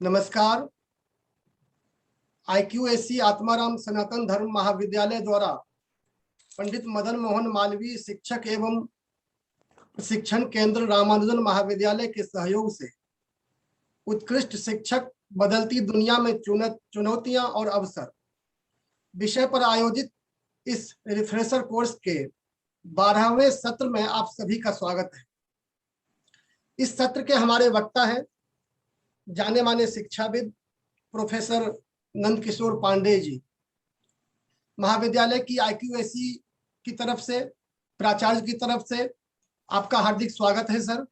नमस्कार। IQAC आत्माराम सनातन धर्म महाविद्यालय द्वारा पंडित मदन मोहन मालवीय शिक्षक एवं प्रशिक्षण केंद्र रामानुजन महाविद्यालय के सहयोग से उत्कृष्ट शिक्षक बदलती दुनिया में चुनौतियां और अवसर विषय पर आयोजित इस रिफ्रेशर कोर्स के 12वें सत्र में आप सभी का स्वागत है। इस सत्र के हमारे वक्ता हैं जाने माने शिक्षाविद प्रोफेसर नंदकिशोर पांडे जी। महाविद्यालय की IQAC की तरफ से, प्राचार्य की तरफ से आपका हार्दिक स्वागत है सर।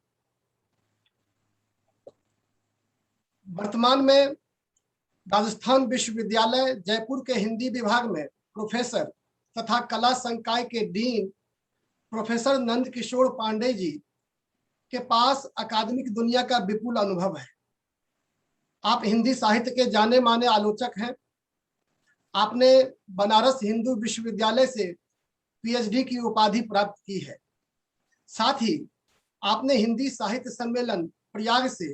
वर्तमान में राजस्थान विश्वविद्यालय जयपुर के हिंदी विभाग में प्रोफेसर तथा कला संकाय के डीन प्रोफेसर नंदकिशोर पांडे जी के पास अकादमिक दुनिया का विपुल अनुभव है। आप हिंदी साहित्य के जाने माने आलोचक हैं। आपने बनारस हिंदू विश्वविद्यालय से PhD की उपाधि प्राप्त की है। साथ ही आपने हिंदी साहित्य सम्मेलन प्रयाग से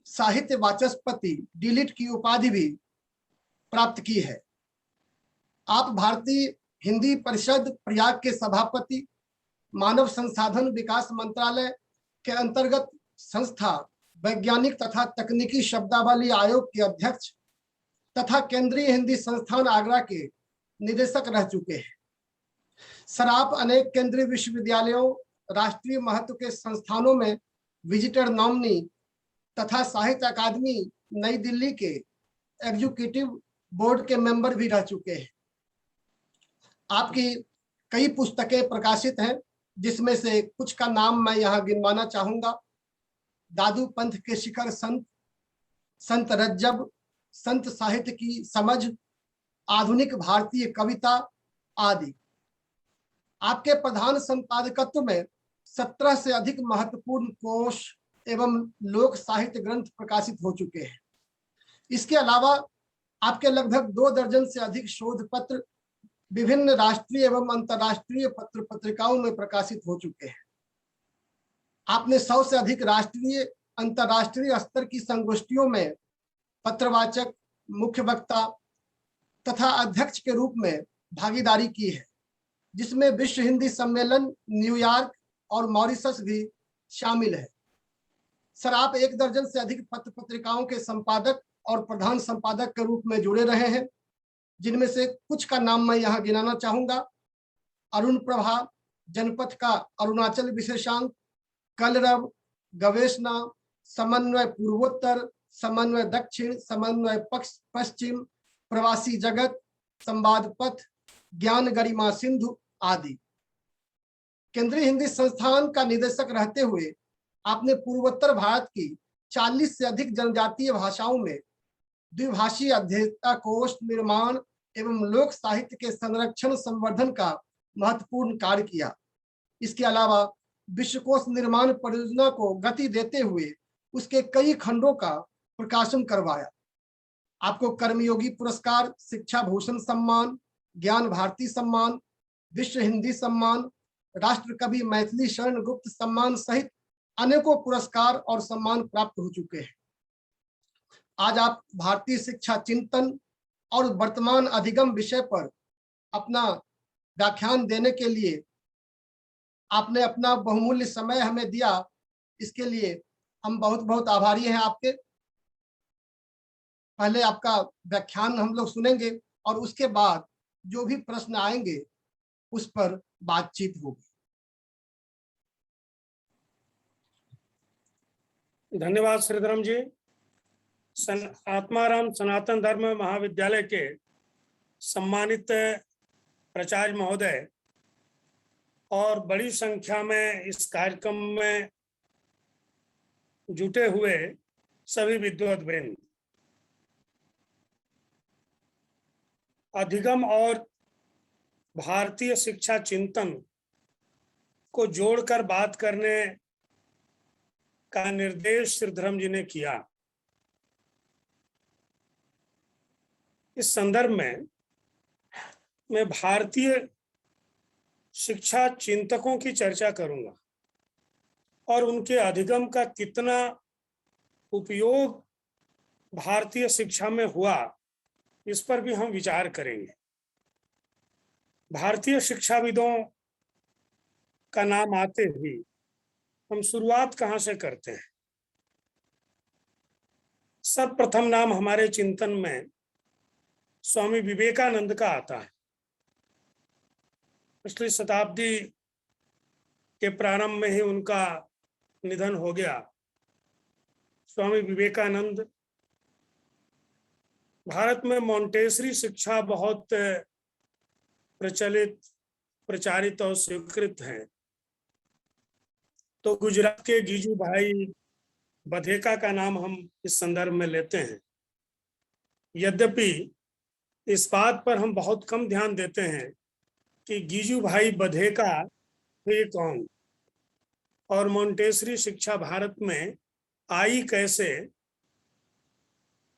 साहित्य वाचस्पति D.Litt की उपाधि भी प्राप्त की है। आप भारतीय हिंदी परिषद प्रयाग के सभापति, मानव संसाधन विकास मंत्रालय के अंतर्गत संस्था वैज्ञानिक तथा तकनीकी शब्दावली आयोग के अध्यक्ष तथा केंद्रीय हिंदी संस्थान आगरा के निदेशक रह चुके हैं। सर, आप अनेक केंद्रीय विश्वविद्यालयों, राष्ट्रीय महत्व के संस्थानों में विजिटर नॉमिनी तथा साहित्य अकादमी नई दिल्ली के एग्जीक्यूटिव बोर्ड के मेंबर भी रह चुके हैं। आपकी कई पुस्तकें प्रकाशित हैं, जिसमें से कुछ का नाम मैं यहाँ गिनवाना चाहूंगा। दादू पंथ के शिखर संत, संत रज्जब, संत साहित्य की समझ, आधुनिक भारतीय कविता आदि। आपके प्रधान संपादकत्व में 17 से अधिक महत्वपूर्ण कोश एवं लोक साहित्य ग्रंथ प्रकाशित हो चुके हैं। इसके अलावा आपके लगभग 2 दर्जन से अधिक शोध पत्र विभिन्न राष्ट्रीय एवं अंतर्राष्ट्रीय पत्र पत्रिकाओं में प्रकाशित हो चुके हैं। आपने 100 से अधिक राष्ट्रीय अंतर्राष्ट्रीय स्तर की संगोष्ठियों में पत्रवाचक, मुख्य वक्ता तथा अध्यक्ष के रूप में भागीदारी की है, जिसमें विश्व हिंदी सम्मेलन न्यूयॉर्क और मॉरिशस भी शामिल है। सर, आप 1 दर्जन से अधिक पत्र पत्रिकाओं के संपादक और प्रधान संपादक के रूप में जुड़े रहे हैं, जिनमें से कुछ का नाम मैं यहाँ गिनाना चाहूंगा। अरुण प्रभा, जनपथ का अरुणाचल विशेषांक, कलरव, गवेषणा, समन्वय पूर्वोत्तर, समन्वय दक्षिण, समन्वय पश्चिम, प्रवासी जगत, संवाद पथ, ज्ञान गरिमा सिंधु आदि। केंद्रीय हिंदी संस्थान का निदेशक रहते हुए आपने पूर्वोत्तर भारत की 40 से अधिक जनजातीय भाषाओं में द्विभाषी अध्येता कोश निर्माण एवं लोक साहित्य के संरक्षण संवर्धन का महत्वपूर्ण कार्य किया। इसके अलावा विश्वकोश निर्माण परियोजना को गति देते हुए उसके कई खंडों का प्रकाशन करवाया। आपको कर्मयोगी पुरस्कार, शिक्षा भूषण सम्मान, ज्ञान भारती सम्मान, विश्व हिंदी सम्मान, राष्ट्र कवि मैथिली शरण गुप्त सम्मान सहित अनेकों पुरस्कार और सम्मान प्राप्त हो चुके हैं। आज आप भारतीय शिक्षा चिंतन और वर्तमान अधिगम विषय पर अपना व्याख्यान देने के लिए आपने अपना बहुमूल्य समय हमें दिया। इसके लिए हम बहुत बहुत आभारी हैं आपके। पहले आपका व्याख्यान हम लोग सुनेंगे और उसके बाद जो भी प्रश्न आएंगे उस पर बातचीत होगी। धन्यवाद श्रीधरम जी। आत्माराम सनातन धर्म महाविद्यालय के सम्मानित प्राचार्य महोदय और बड़ी संख्या में इस कार्यक्रम में जुटे हुए सभी विद्वत वृंद, अधिगम और भारतीय शिक्षा चिंतन को जोड़कर बात करने का निर्देश श्रीधरम जी ने किया। इस संदर्भ में मैं भारतीय शिक्षा चिंतकों की चर्चा करूंगा और उनके अधिगम का कितना उपयोग भारतीय शिक्षा में हुआ, इस पर भी हम विचार करेंगे। भारतीय शिक्षाविदों का नाम आते ही हम शुरुआत कहाँ से करते हैं? सर्वप्रथम नाम हमारे चिंतन में स्वामी विवेकानंद का आता है। पिछली शताब्दी के प्रारंभ में ही उनका निधन हो गया। स्वामी विवेकानंद, भारत में मॉन्टेसरी शिक्षा बहुत प्रचलित, प्रचारित और स्वीकृत है। तो गुजरात के गीजू भाई बधेका का नाम हम इस संदर्भ में लेते हैं। यद्यपि इस बात पर हम बहुत कम ध्यान देते हैं कि गीजू भाई बधेका थे कौन और मॉन्टेसरी शिक्षा भारत में आई कैसे।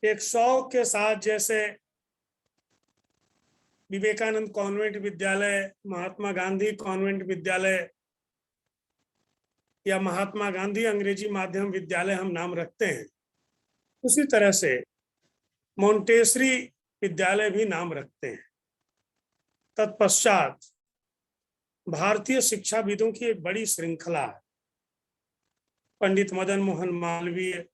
एक शौक के साथ, जैसे विवेकानंद कॉन्वेंट विद्यालय, महात्मा गांधी कॉन्वेंट विद्यालय या महात्मा गांधी अंग्रेजी माध्यम विद्यालय हम नाम रखते हैं, उसी तरह से मॉन्टेसरी विद्यालय भी नाम रखते हैं। तत्पश्चात भारतीय शिक्षाविदों की एक बड़ी श्रृंखला है। पंडित मदन मोहन मालवीय,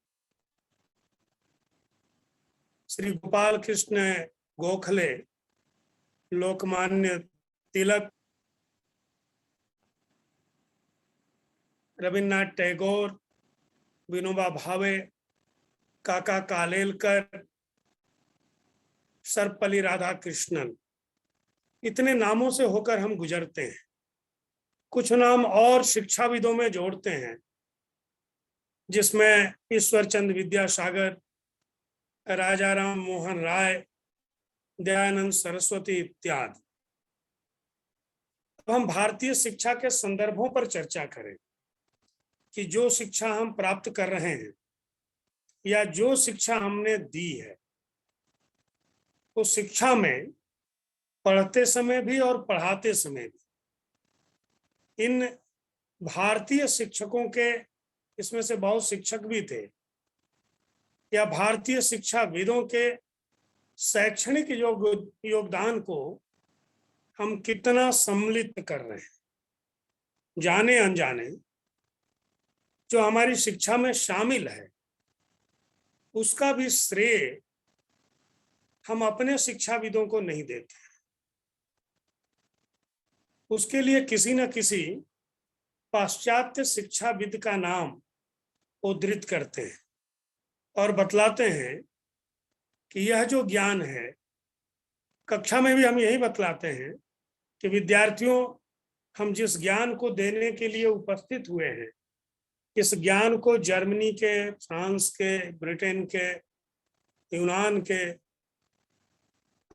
श्री गोपाल कृष्ण गोखले, लोकमान्य तिलक, रविन्द्रनाथ टैगोर, विनोबा भावे, काका कालेलकर, सर्वपल्ली राधाकृष्णन, इतने नामों से होकर हम गुजरते हैं। कुछ नाम और शिक्षाविदों में जोड़ते हैं, जिसमें ईश्वर चंद्र विद्यासागर, राजा राम मोहन राय, दयानंद सरस्वती इत्यादि। अब हम भारतीय शिक्षा के संदर्भों पर चर्चा करें कि जो शिक्षा हम प्राप्त कर रहे हैं या जो शिक्षा हमने दी है, तो शिक्षा में पढ़ते समय भी और पढ़ाते समय भी इन भारतीय शिक्षकों के, इसमें से बहुत शिक्षक भी थे, या भारतीय शिक्षाविदों के शैक्षणिक योगदान को हम कितना सम्मिलित कर रहे हैं। जाने अनजाने जो हमारी शिक्षा में शामिल है, उसका भी श्रेय हम अपने शिक्षाविदों को नहीं देते। उसके लिए किसी न किसी पाश्चात्य शिक्षाविद का नाम उद्धृत करते हैं और बतलाते हैं कि यह जो ज्ञान है, कक्षा में भी हम यही बतलाते हैं कि विद्यार्थियों, हम जिस ज्ञान को देने के लिए उपस्थित हुए हैं, इस ज्ञान को जर्मनी के, फ्रांस के, ब्रिटेन के, यूनान के,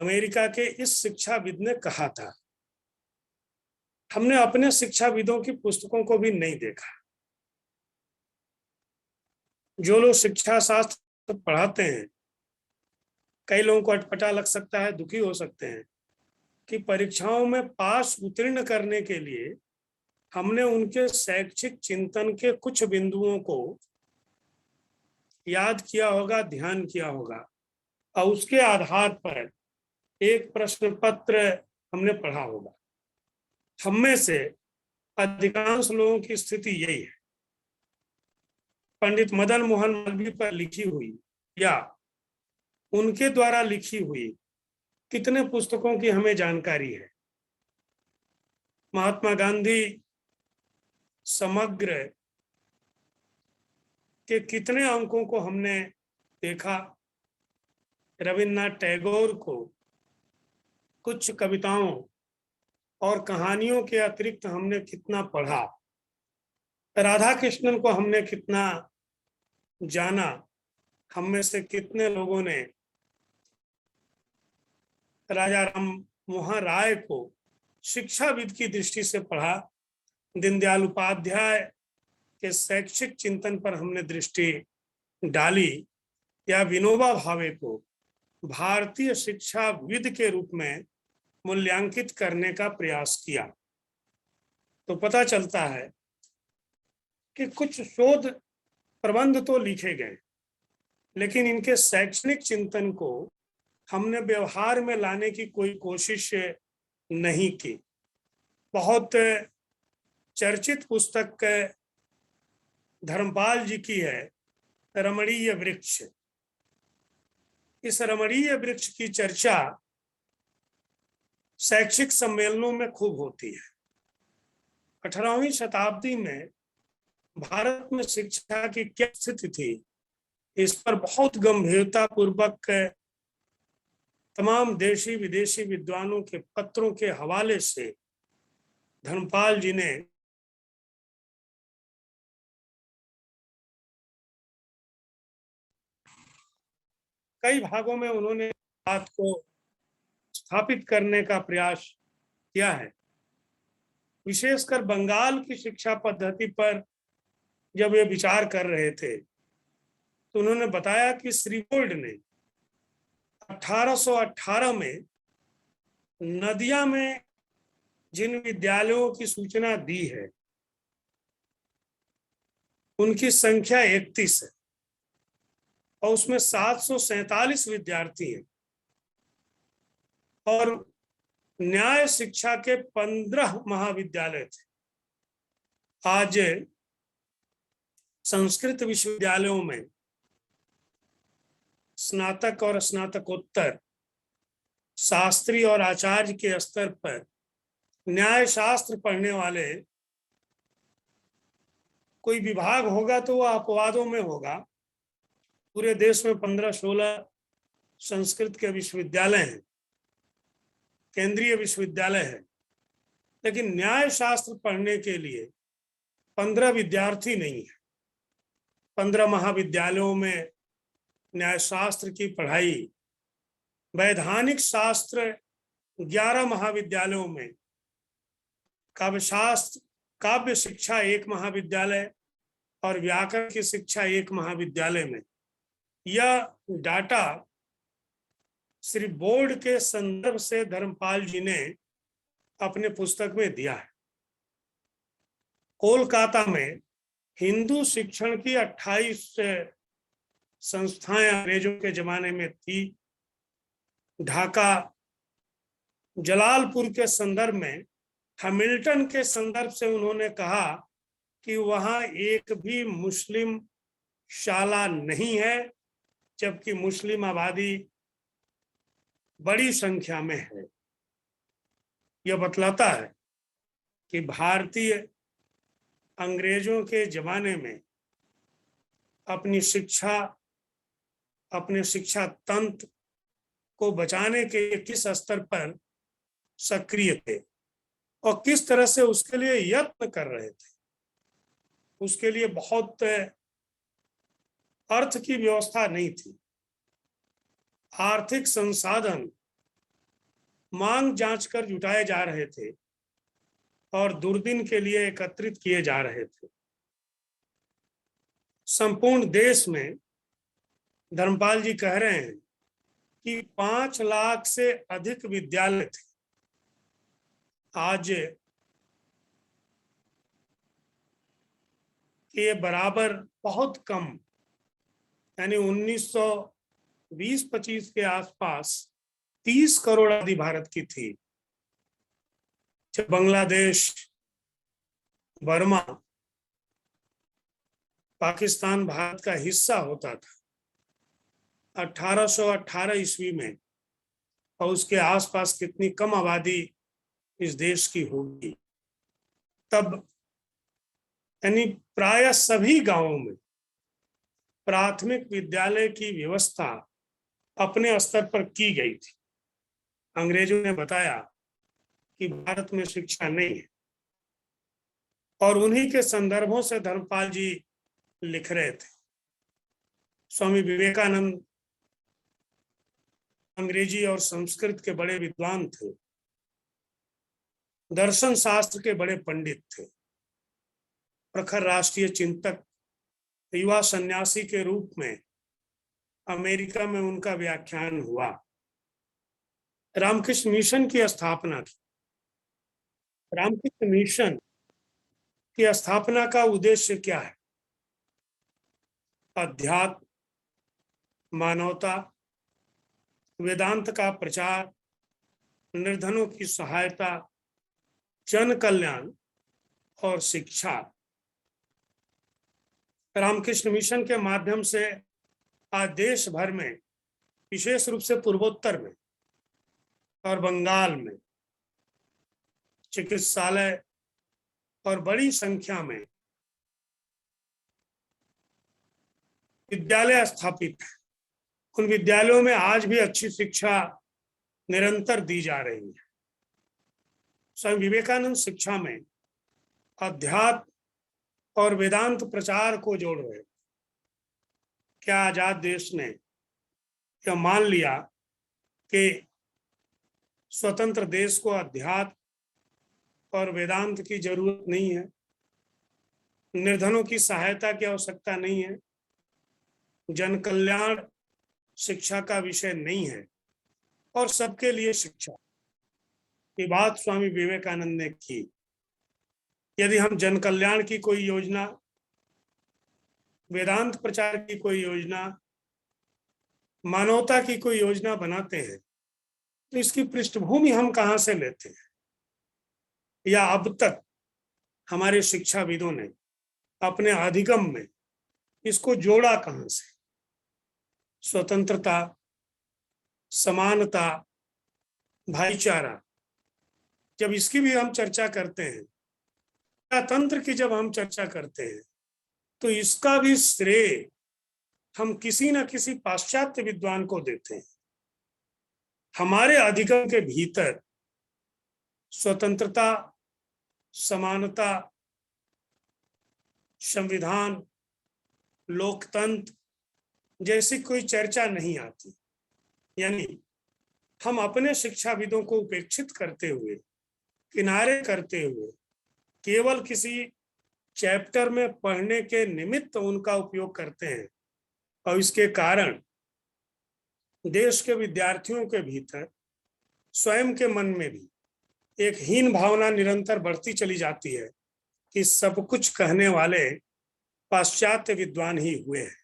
अमेरिका के इस शिक्षाविद ने कहा था। हमने अपने शिक्षाविदों की पुस्तकों को भी नहीं देखा। जो लोग शिक्षा शास्त्र पढ़ाते हैं, कई लोगों को अटपटा लग सकता है, दुखी हो सकते हैं कि परीक्षाओं में पास उत्तीर्ण करने के लिए हमने उनके शैक्षिक चिंतन के कुछ बिंदुओं को याद किया होगा, ध्यान किया होगा, और उसके आधार पर एक प्रश्न पत्र हमने पढ़ा होगा। हम में से अधिकांश लोगों की स्थिति यही है। पंडित मदन मोहन मालवीय पर लिखी हुई या उनके द्वारा लिखी हुई कितने पुस्तकों की हमें जानकारी है। महात्मा गांधी समग्र के कितने अंकों को हमने देखा। रविन्द्रनाथ टैगोर को कुछ कविताओं और कहानियों के अतिरिक्त हमने कितना पढ़ा। राधा कृष्णन को हमने कितना जाना। हम में से कितने लोगों ने राजा राम मोहन राय को शिक्षाविद की दृष्टि से पढ़ा। दीनदयाल उपाध्याय के शैक्षिक चिंतन पर हमने दृष्टि डाली, या विनोबा भावे को भारतीय शिक्षाविद के रूप में मूल्यांकित करने का प्रयास किया। तो पता चलता है कि कुछ शोध प्रबंध तो लिखे गए, लेकिन इनके शैक्षणिक चिंतन को हमने व्यवहार में लाने की कोई कोशिश नहीं की। बहुत चर्चित पुस्तक धर्मपाल जी की है, रमणीय वृक्ष। इस रमणीय वृक्ष की चर्चा शैक्षिक सम्मेलनों में खूब होती है। 18वीं शताब्दी में भारत में शिक्षा की क्या स्थिति थी, इस पर बहुत गंभीरता पूर्वक तमाम देशी विदेशी विद्वानों के पत्रों के हवाले से धर्मपाल जी ने कई भागों में उन्होंने बात को स्थापित करने का प्रयास किया है। विशेषकर बंगाल की शिक्षा पद्धति पर जब वे विचार कर रहे थे तो उन्होंने बताया कि श्रीबोल्ड ने 1818 में नदिया में जिन विद्यालयों की सूचना दी है उनकी संख्या 31 है और उसमें 747 विद्यार्थी हैं और न्याय शिक्षा के 15 महाविद्यालय थे। आज संस्कृत विश्वविद्यालयों में स्नातक और स्नातकोत्तर, शास्त्री और आचार्य के स्तर पर न्याय शास्त्र पढ़ने वाले कोई विभाग होगा तो वह अपवादों में होगा। पूरे देश में 15-16 संस्कृत के विश्वविद्यालय हैं, केंद्रीय विश्वविद्यालय है, लेकिन न्याय शास्त्र पढ़ने के लिए 15 विद्यार्थी नहीं है। 15 महाविद्यालयों में न्याय शास्त्र की पढ़ाई, वैधानिक शास्त्र 11 महाविद्यालयों में, काव्यशास्त्र काव्य शिक्षा 1 महाविद्यालय और व्याकरण की शिक्षा 1 महाविद्यालय में। यह डाटा श्री बोर्ड के संदर्भ से धर्मपाल जी ने अपने पुस्तक में दिया है। कोलकाता में हिंदू शिक्षण की 28 संस्थाएं अंग्रेजों के जमाने में थी। ढाका, जलालपुर के संदर्भ में, हैमिल्टन के संदर्भ से उन्होंने कहा कि वहां एक भी मुस्लिम शाला नहीं है, जबकि मुस्लिम आबादी बड़ी संख्या में है। यह बतलाता है कि भारतीय अंग्रेजों के जमाने में अपनी शिक्षा, अपने शिक्षा तंत्र को बचाने के किस स्तर पर सक्रिय थे और किस तरह से उसके लिए यत्न कर रहे थे। उसके लिए बहुत अर्थ की व्यवस्था नहीं थी। आर्थिक संसाधन मांग जांचकर जुटाए जा रहे थे और दुर्दिन के लिए एकत्रित किए जा रहे थे। संपूर्ण देश में धर्मपाल जी कह रहे हैं कि 5 लाख से अधिक विद्यालय थे। आज ये बराबर बहुत कम, यानी 1920-25 के आसपास 30 करोड़ आबादी भारत की थी। जब बांग्लादेश, बर्मा, पाकिस्तान भारत का हिस्सा होता था 1818 ईस्वी में, और उसके आसपास कितनी कम आबादी इस देश की होगी, तब यानी प्राय सभी गांवों में प्राथमिक विद्यालय की व्यवस्था अपने स्तर पर की गई थी। अंग्रेजों ने बताया कि भारत में शिक्षा नहीं है और उन्हीं के संदर्भों से धर्मपाल जी लिख रहे थे। स्वामी विवेकानंद अंग्रेजी और संस्कृत के बड़े विद्वान थे, दर्शन शास्त्र के बड़े पंडित थे, प्रखर राष्ट्रीय चिंतक, युवा सन्यासी के रूप में अमेरिका में उनका व्याख्यान हुआ। रामकृष्ण मिशन की स्थापना की। रामकृष्ण मिशन की स्थापना का उद्देश्य क्या है? अध्यात्म, मानवता, वेदांत का प्रचार, निर्धनों की सहायता, जन कल्याण और शिक्षा। रामकृष्ण मिशन के माध्यम से आज देश भर में, विशेष रूप से पूर्वोत्तर में और बंगाल में चिकित्सालय और बड़ी संख्या में विद्यालय स्थापित है। उन विद्यालयों में आज भी अच्छी शिक्षा निरंतर दी जा रही है। स्वामी विवेकानंद शिक्षा में अध्यात्म और वेदांत प्रचार को जोड़ रहे। क्या आजाद देश ने यह मान लिया कि स्वतंत्र देश को अध्यात्म और वेदांत की जरूरत नहीं है, निर्धनों की सहायता की आवश्यकता नहीं है, जन कल्याण शिक्षा का विषय नहीं है और सबके लिए शिक्षा? ये बात स्वामी विवेकानंद ने की। यदि हम जन कल्याण की कोई योजना, वेदांत प्रचार की कोई योजना, मानवता की कोई योजना बनाते हैं तो इसकी पृष्ठभूमि हम कहां से लेते हैं, या अब तक हमारे शिक्षाविदों ने अपने अधिगम में इसको जोड़ा कहां से? स्वतंत्रता, समानता, भाईचारा, जब इसकी भी हम चर्चा करते हैं, तंत्र की जब हम चर्चा करते हैं, तो इसका भी श्रेय हम किसी न किसी पाश्चात्य विद्वान को देते हैं। हमारे अधिगम के भीतर स्वतंत्रता, समानता, संविधान, लोकतंत्र जैसी कोई चर्चा नहीं आती। यानी हम अपने शिक्षाविदों को उपेक्षित करते हुए, किनारे करते हुए, केवल किसी चैप्टर में पढ़ने के निमित्त उनका उपयोग करते हैं और इसके कारण देश के विद्यार्थियों के भीतर, स्वयं के मन में भी एक हीन भावना निरंतर बढ़ती चली जाती है कि सब कुछ कहने वाले पाश्चात्य विद्वान ही हुए हैं।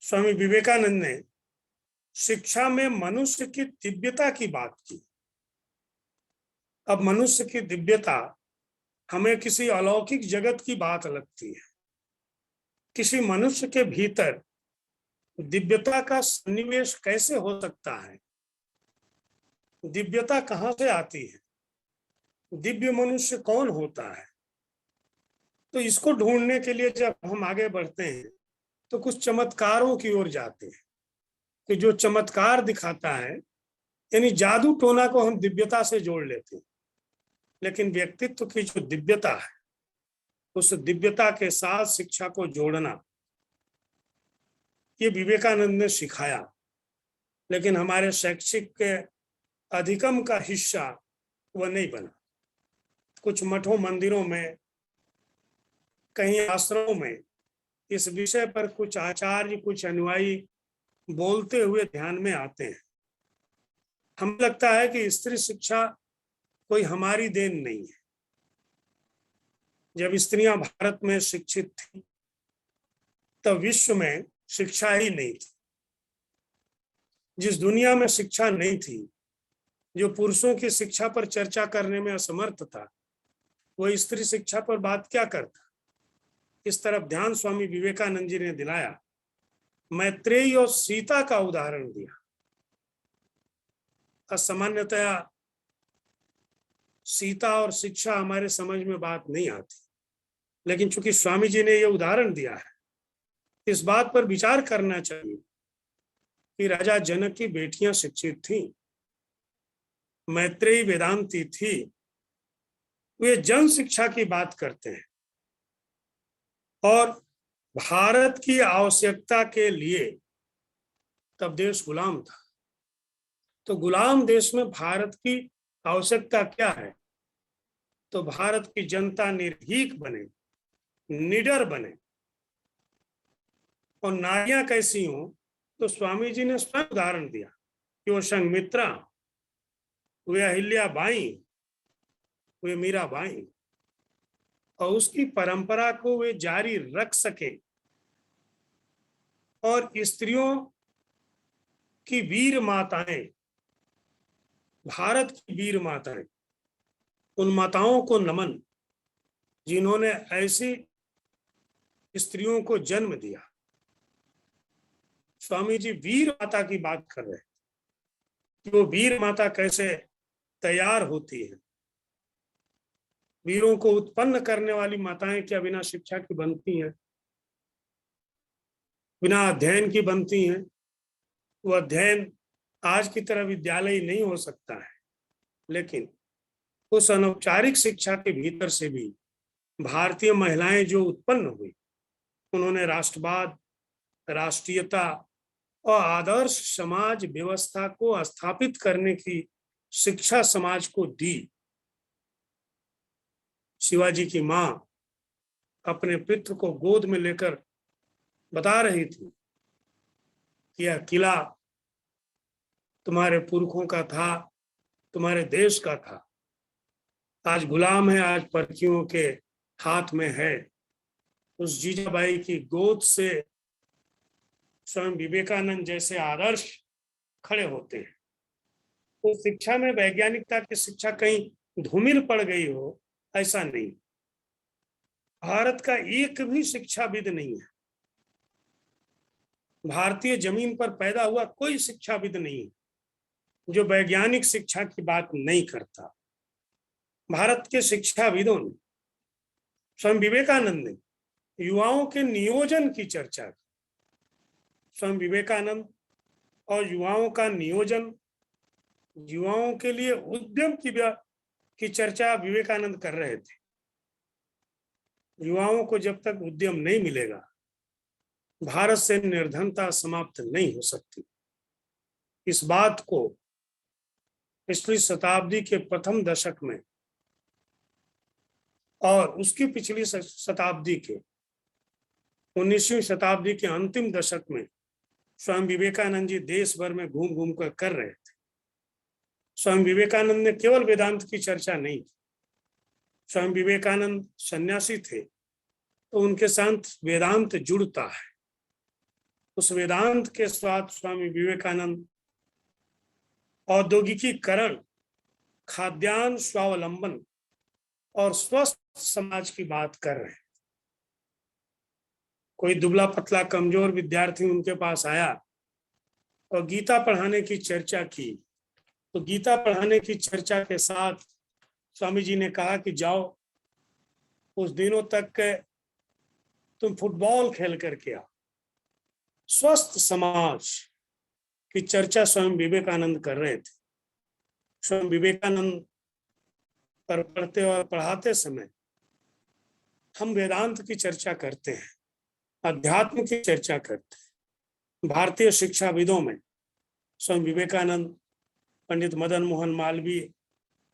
स्वामी विवेकानंद ने शिक्षा में मनुष्य की दिव्यता की बात की। अब मनुष्य की दिव्यता हमें किसी अलौकिक जगत की बात लगती है। किसी मनुष्य के भीतर दिव्यता का सन्निवेश कैसे हो सकता है? दिव्यता कहां से आती है? दिव्य मनुष्य कौन होता है? तो इसको ढूंढने के लिए जब हम आगे बढ़ते हैं तो कुछ चमत्कारों की ओर जाते हैं कि जो चमत्कार दिखाता है, यानी जादू टोना को हम दिव्यता से जोड़ लेते हैं। लेकिन व्यक्तित्व की जो दिव्यता है, उस दिव्यता के साथ शिक्षा को जोड़ना, ये विवेकानंद ने सिखाया। लेकिन हमारे शैक्षिक के अधिगम का हिस्सा वह नहीं बना। कुछ मठों मंदिरों में, कहीं आश्रमों में इस विषय पर कुछ आचार्य, कुछ अनुयायी बोलते हुए ध्यान में आते हैं। हमें लगता है कि स्त्री शिक्षा कोई हमारी देन नहीं है। जब स्त्रियां भारत में शिक्षित थी तब विश्व में शिक्षा ही नहीं थी। जिस दुनिया में शिक्षा नहीं थी, जो पुरुषों की शिक्षा पर चर्चा करने में असमर्थ था, वह स्त्री शिक्षा पर बात क्या करता? इस तरफ ध्यान स्वामी विवेकानंद जी ने दिलाया। मैत्रेयी और सीता का उदाहरण दिया। सामान्यतया सीता और शिक्षा हमारे समझ में बात नहीं आती, लेकिन चूंकि स्वामी जी ने यह उदाहरण दिया है, इस बात पर विचार करना चाहिए कि राजा जनक की बेटियां शिक्षित थीं, मैत्रेयी वेदांती थी, वे जन शिक्षा की बात करते हैं और भारत की आवश्यकता के लिए तब देश गुलाम था। तो गुलाम देश में भारत की आवश्यकता क्या है? तो भारत की जनता निर्भीक बने, निडर बने। और नारियां कैसी हों? तो स्वामी जी ने स्वयं उदाहरण दिया कि वो संघमित्रा, वे अहिल्या बाई, वे मीराबाई, और उसकी परंपरा को वे जारी रख सके और स्त्रियों की वीर माताएं, भारत की वीर माताएं, उन माताओं को नमन जिन्होंने ऐसी स्त्रियों को जन्म दिया। स्वामी जी वीर माता की बात कर रहे हैं कि वो वीर माता कैसे तैयार होती है। वीरों को उत्पन्न करने वाली माताएं क्या बिना शिक्षा की बनती हैं, बिना अध्ययन की बनती हैं? वो अध्ययन आज की तरह विद्यालय नहीं हो सकता है, लेकिन उस अनौपचारिक शिक्षा के भीतर से भी भारतीय महिलाएं जो उत्पन्न हुई, उन्होंने राष्ट्रवाद, राष्ट्रीयता और आदर्श समाज व्यवस्था को स्थापित करने की शिक्षा समाज को दी। शिवाजी की मां अपने पुत्र को गोद में लेकर बता रही थी कि यह किला तुम्हारे पुरखों का था, तुम्हारे देश का था, आज गुलाम है, आज पर्चियों के हाथ में है। उस जीजाबाई की गोद से स्वयं विवेकानंद जैसे आदर्श खड़े होते हैं। तो शिक्षा में वैज्ञानिकता की शिक्षा कहीं धूमिल पड़ गई हो, ऐसा नहीं। भारत का एक भी शिक्षाविद नहीं है, भारतीय जमीन पर पैदा हुआ कोई शिक्षाविद नहीं है जो वैज्ञानिक शिक्षा की बात नहीं करता। भारत के शिक्षाविदों ने, स्वयं विवेकानंद ने युवाओं के नियोजन की चर्चा की। स्वयं विवेकानंद और युवाओं का नियोजन, युवाओं के लिए उद्यम की चर्चा विवेकानंद कर रहे थे। युवाओं को जब तक उद्यम नहीं मिलेगा, भारत से निर्धनता समाप्त नहीं हो सकती। इस बात को पिछली शताब्दी के प्रथम दशक में और उसकी पिछली शताब्दी के 19वीं शताब्दी के अंतिम दशक में स्वयं विवेकानंद जी देश भर में घूम घूम कर रहे थे। स्वयं विवेकानंद ने केवल वेदांत की चर्चा नहीं की। स्वयं विवेकानंद सन्यासी थे तो उनके साथ वेदांत जुड़ता है। उस वेदांत के साथ स्वामी विवेकानंद औद्योगिकीकरण, खाद्यान्न स्वावलंबन और स्वस्थ समाज की बात कर रहे हैं। कोई दुबला पतला कमजोर विद्यार्थी उनके पास आया और गीता पढ़ाने की चर्चा की, तो गीता पढ़ाने की चर्चा के साथ स्वामी जी ने कहा कि जाओ उस दिनों तक तुम फुटबॉल खेल करके आओ। स्वस्थ समाज की चर्चा स्वयं विवेकानंद कर रहे थे। स्वयं विवेकानंद पर पढ़ते और पढ़ाते समय हम वेदांत की चर्चा करते हैं, अध्यात्म की चर्चा करते हैं। भारतीय शिक्षाविदों में स्वयं विवेकानंद, पंडित मदन मोहन मालवीय,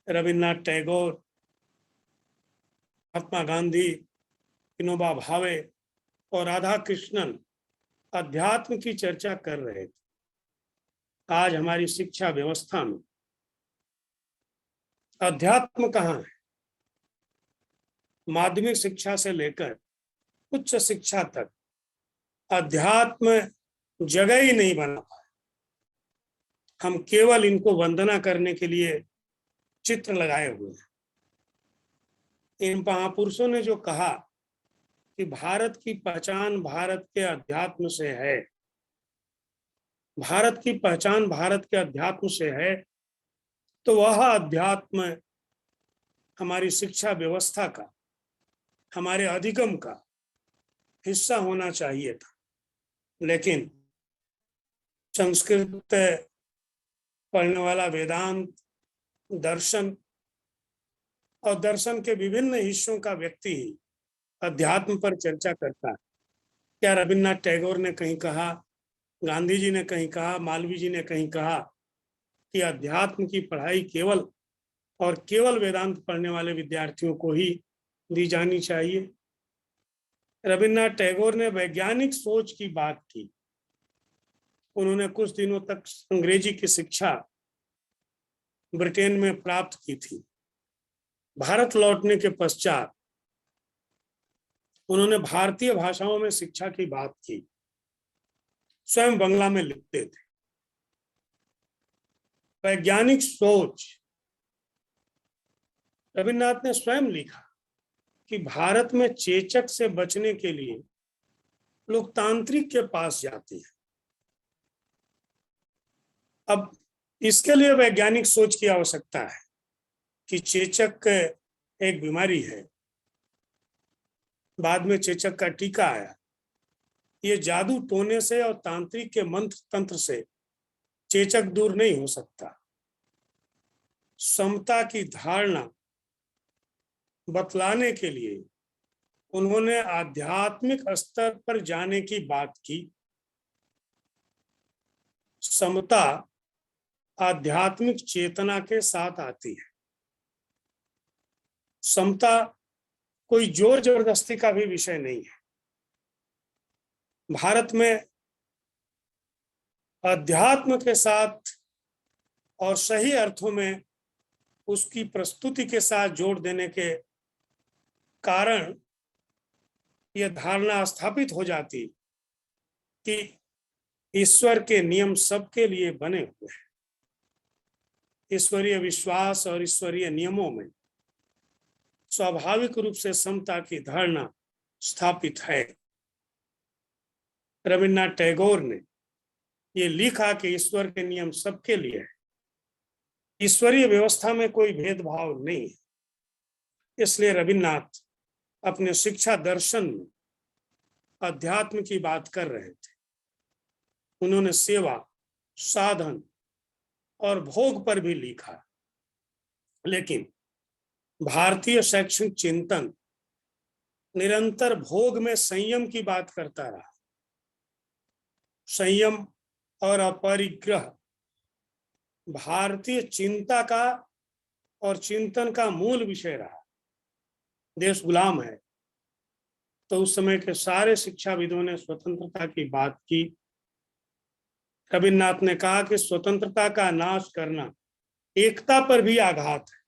रविन्द्रनाथ टैगोर, महात्मा गांधी, विनोबा भावे और राधा कृष्णन अध्यात्म की चर्चा कर रहे थे। आज हमारी शिक्षा व्यवस्था में अध्यात्म कहाँ है? माध्यमिक शिक्षा से लेकर उच्च शिक्षा तक अध्यात्म जगह ही नहीं बना पाए। हम केवल इनको वंदना करने के लिए चित्र लगाए हुए हैं। इन महापुरुषों ने जो कहा कि भारत की पहचान भारत के अध्यात्म से है, भारत की पहचान भारत के अध्यात्म से है, तो वह अध्यात्म हमारी शिक्षा व्यवस्था का, हमारे अधिगम का हिस्सा होना चाहिए था। लेकिन संस्कृत पढ़ने वाला वेदांत, दर्शन और दर्शन के विभिन्न हिस्सों का व्यक्ति ही अध्यात्म पर चर्चा करता है। क्या रविन्द्रनाथ टैगोर ने कहीं कहा, गांधी जी ने कहीं कहा, मालवीय जी ने कहीं कहा कि अध्यात्म की पढ़ाई केवल और केवल वेदांत पढ़ने वाले विद्यार्थियों को ही दी जानी चाहिए? रविन्द्रनाथ टैगोर ने वैज्ञानिक सोच की बात की। उन्होंने कुछ दिनों तक अंग्रेजी की शिक्षा ब्रिटेन में प्राप्त की थी। भारत लौटने के पश्चात उन्होंने भारतीय भाषाओं में शिक्षा की बात की। स्वयं बंगला में लिखते थे। वैज्ञानिक सोच, रविन्द्रनाथ ने स्वयं लिखा कि भारत में चेचक से बचने के लिए लोग तांत्रिक के पास जाते हैं। अब इसके लिए वैज्ञानिक सोच की आवश्यकता है कि चेचक एक बीमारी है, बाद में चेचक का टीका आया। ये जादू टोने से और तांत्रिक के मंत्र तंत्र से चेचक दूर नहीं हो सकता। समता की धारणा बतलाने के लिए उन्होंने आध्यात्मिक स्तर पर जाने की बात की। समता आध्यात्मिक चेतना के साथ आती है। समता कोई जोर जबरदस्ती का भी विषय नहीं है। भारत में अध्यात्म के साथ और सही अर्थों में उसकी प्रस्तुति के साथ जोड़ देने के कारण यह धारणा स्थापित हो जाती कि ईश्वर के नियम सबके लिए बने हुए हैं। ईश्वरीय विश्वास और ईश्वरीय नियमों में स्वाभाविक रूप से समता की धारणा स्थापित है। रविन्द्रनाथ टैगोर ने ये लिखा कि ईश्वर के नियम सबके लिए है। ईश्वरीय व्यवस्था में कोई भेदभाव नहीं है। इसलिए रविन्द्रनाथ अपने शिक्षा दर्शन में अध्यात्म की बात कर रहे थे। उन्होंने सेवा, साधन और भोग पर भी लिखा, लेकिन भारतीय शैक्षणिक चिंतन निरंतर भोग में संयम की बात करता रहा। संयम और अपरिग्रह भारतीय चिंता का और चिंतन का मूल विषय रहा। देश गुलाम है, तो उस समय के सारे शिक्षाविदों ने स्वतंत्रता की बात की। रविन्द्रनाथ ने कहा कि स्वतंत्रता का नाश करना एकता पर भी आघात है।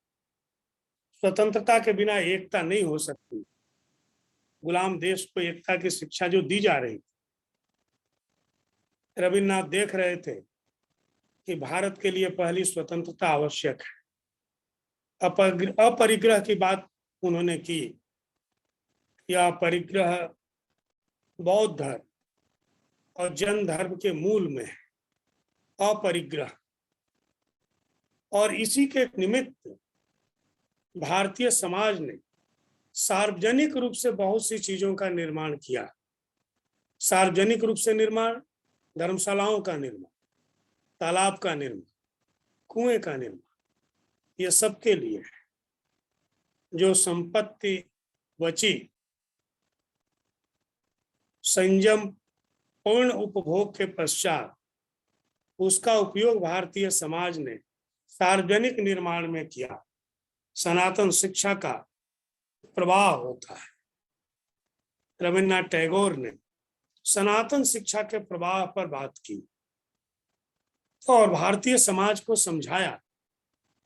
स्वतंत्रता के बिना एकता नहीं हो सकती। गुलाम देश को एकता की शिक्षा जो दी जा रही थी, रविन्द्रनाथ देख रहे थे कि भारत के लिए पहली स्वतंत्रता आवश्यक है। अपरिग्रह की बात उन्होंने की। यह परिग्रह बौद्ध धर्म और जैन धर्म के मूल में है, अपरिग्रह। और इसी के निमित्त भारतीय समाज ने सार्वजनिक रूप से बहुत सी चीजों का निर्माण किया। सार्वजनिक रूप से निर्माण, धर्मशालाओं का निर्माण, तालाब का निर्माण, कुएं का निर्माण, ये सबके लिए है। जो संपत्ति बची, संयम पूर्ण उपभोग के पश्चात उसका उपयोग भारतीय समाज ने सार्वजनिक निर्माण में किया। सनातन शिक्षा का प्रवाह होता है। रविन्द्रनाथ टैगोर ने सनातन शिक्षा के प्रवाह पर बात की और भारतीय समाज को समझाया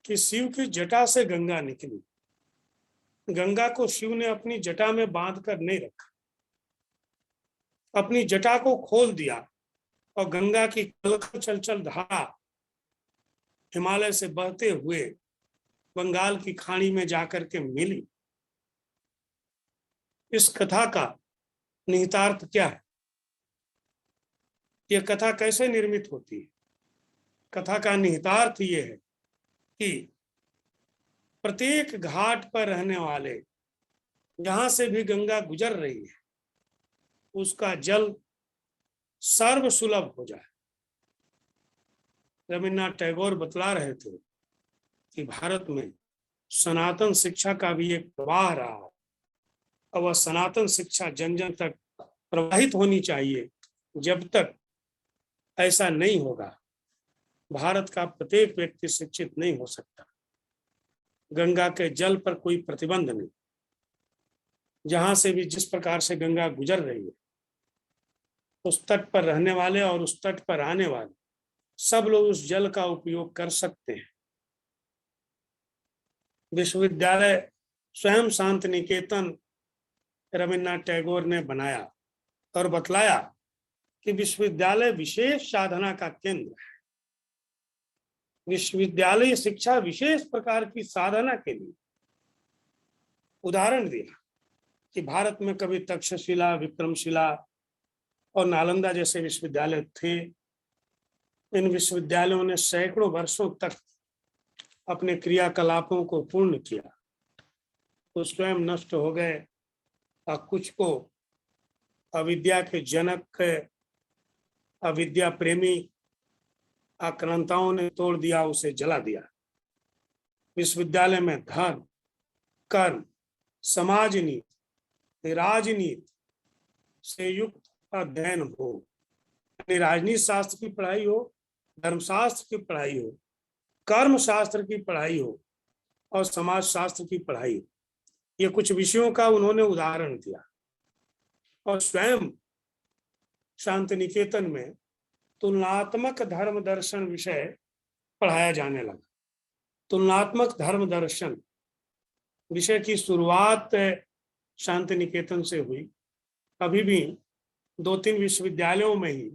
कि शिव की जटा से गंगा निकली। गंगा को शिव ने अपनी जटा में बांध कर नहीं रखा, अपनी जटा को खोल दिया और गंगा की कलकल चलचल धारा हिमालय से बहते हुए बंगाल की खाड़ी में जाकर के मिली। इस कथा का निहितार्थ क्या है? यह कथा कैसे निर्मित होती है? कथा का निहितार्थ ये है कि प्रत्येक घाट पर रहने वाले, जहां से भी गंगा गुजर रही है, उसका जल सर्व सुलभ हो जाए। रविन्द्रनाथ टैगोर बतला रहे थे कि भारत में सनातन शिक्षा का भी एक प्रवाह रहा है और वह सनातन शिक्षा जन जन तक प्रवाहित होनी चाहिए। जब तक ऐसा नहीं होगा, भारत का प्रत्येक व्यक्ति शिक्षित नहीं हो सकता। गंगा के जल पर कोई प्रतिबंध नहीं। जहां से भी जिस प्रकार से गंगा गुजर रही है, उस तट पर रहने वाले और उस तट पर आने वाले सब लोग उस जल का उपयोग कर सकते हैं। विश्वविद्यालय स्वयं शांति निकेतन रविन्द्रनाथ टैगोर ने बनाया और बतलाया कि विश्वविद्यालय विशेष साधना का केंद्र है। विश्वविद्यालय शिक्षा विशेष प्रकार की साधना के लिए उदाहरण दिया कि भारत में कभी तक्षशिला, विक्रमशिला और नालंदा जैसे विश्वविद्यालय थे। इन विश्वविद्यालयों ने सैकड़ों वर्षों तक अपने क्रियाकलापों को पूर्ण किया, तो स्वयं नष्ट हो गए और कुछ को अविद्या के जनक, अविद्या प्रेमी आक्रांताओं ने तोड़ दिया, उसे जला दिया। विश्वविद्यालय में धर्म, कर्म, समाज नीति, राजनीति से युक्त अध्ययन हो, यानी राजनीति शास्त्र की पढ़ाई हो, धर्मशास्त्र की पढ़ाई हो, कर्म शास्त्र की पढ़ाई हो और समाज शास्त्र की पढ़ाई हो। ये कुछ विषयों का उन्होंने उदाहरण दिया। और स्वयं शांति निकेतन में तुलनात्मक धर्म दर्शन विषय पढ़ाया जाने लगा। तुलनात्मक धर्म दर्शन विषय की शुरुआत शांति निकेतन से हुई। अभी भी 2-3 विश्वविद्यालयों में ही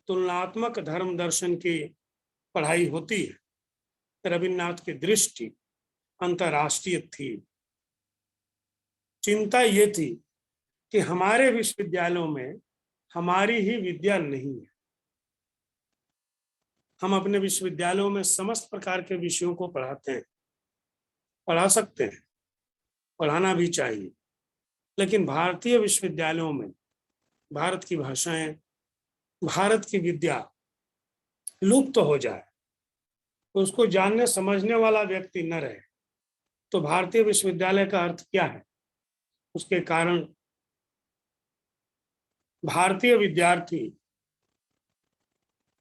तुलनात्मक धर्म दर्शन की पढ़ाई होती है। रविन्द्रनाथ की दृष्टि अंतर्राष्ट्रीय थी। चिंता ये थी कि हमारे विश्वविद्यालयों में हमारी ही विद्या नहीं है। हम अपने विश्वविद्यालयों में समस्त प्रकार के विषयों को पढ़ाते हैं, पढ़ा सकते हैं, पढ़ाना भी चाहिए, लेकिन भारतीय विश्वविद्यालयों में भारत की भाषाएं, भारत की विद्या लुप्त हो जाए, उसको जानने समझने वाला व्यक्ति न रहे, तो भारतीय विश्वविद्यालय का अर्थ क्या है? उसके कारण भारतीय विद्यार्थी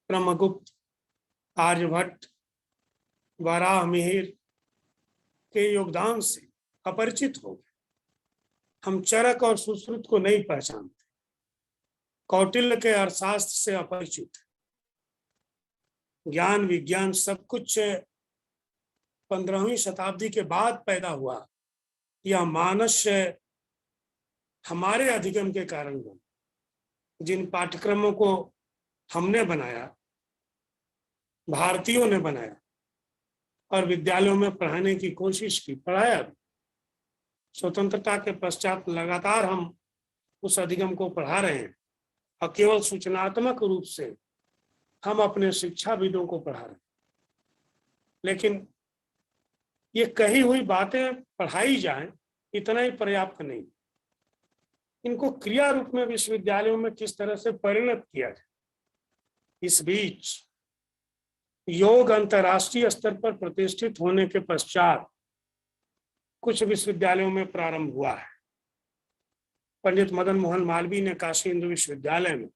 ब्रह्मगुप्त, आर्यभट्ट, वराहमिहिर के योगदान से अपरिचित हो गए। हम चरक और सुश्रुत को नहीं पहचानते, कौटिल्य के अर्थशास्त्र से अपरिचित। ज्ञान विज्ञान सब कुछ 15वीं शताब्दी के बाद पैदा हुआ। यह मानस हमारे अधिगम के कारण बना। जिन पाठ्यक्रमों को हमने बनाया, भारतीयों ने बनाया और विद्यालयों में पढ़ाने की कोशिश की, पढ़ाया भी। स्वतंत्रता के पश्चात लगातार हम उस अधिगम को पढ़ा रहे हैं और केवल सूचनात्मक रूप से हम अपने शिक्षाविदों को पढ़ा रहे हैं। लेकिन ये कही हुई बातें पढ़ाई जाएं, इतना ही पर्याप्त नहीं। इनको क्रिया रूप में विश्वविद्यालयों में किस तरह से परिणत किया जाए। इस बीच योग अंतर्राष्ट्रीय स्तर पर प्रतिष्ठित होने के पश्चात कुछ विश्वविद्यालयों में प्रारंभ हुआ है। पंडित मदन मोहन मालवीय ने काशी हिंदू विश्वविद्यालय में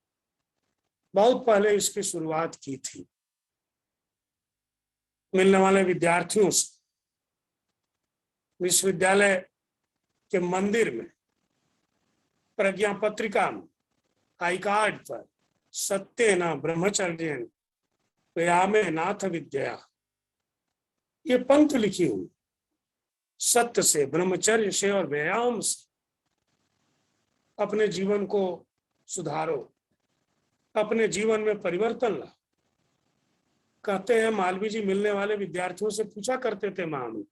बहुत पहले इसकी शुरुआत की थी। मिलने वाले विद्यार्थियों से विश्वविद्यालय के मंदिर में प्रज्ञा पत्रिका में आई कार्ड पर सत्य न ब्रह्मचर्य व्यायामे नाथ विद्या, ये पंक्ति लिखी हुई। सत्य से, ब्रह्मचर्य से और व्यायाम से अपने जीवन को सुधारो, अपने जीवन में परिवर्तन ला। कहते हैं मालवीय जी मिलने वाले विद्यार्थियों से पूछा करते थे, माम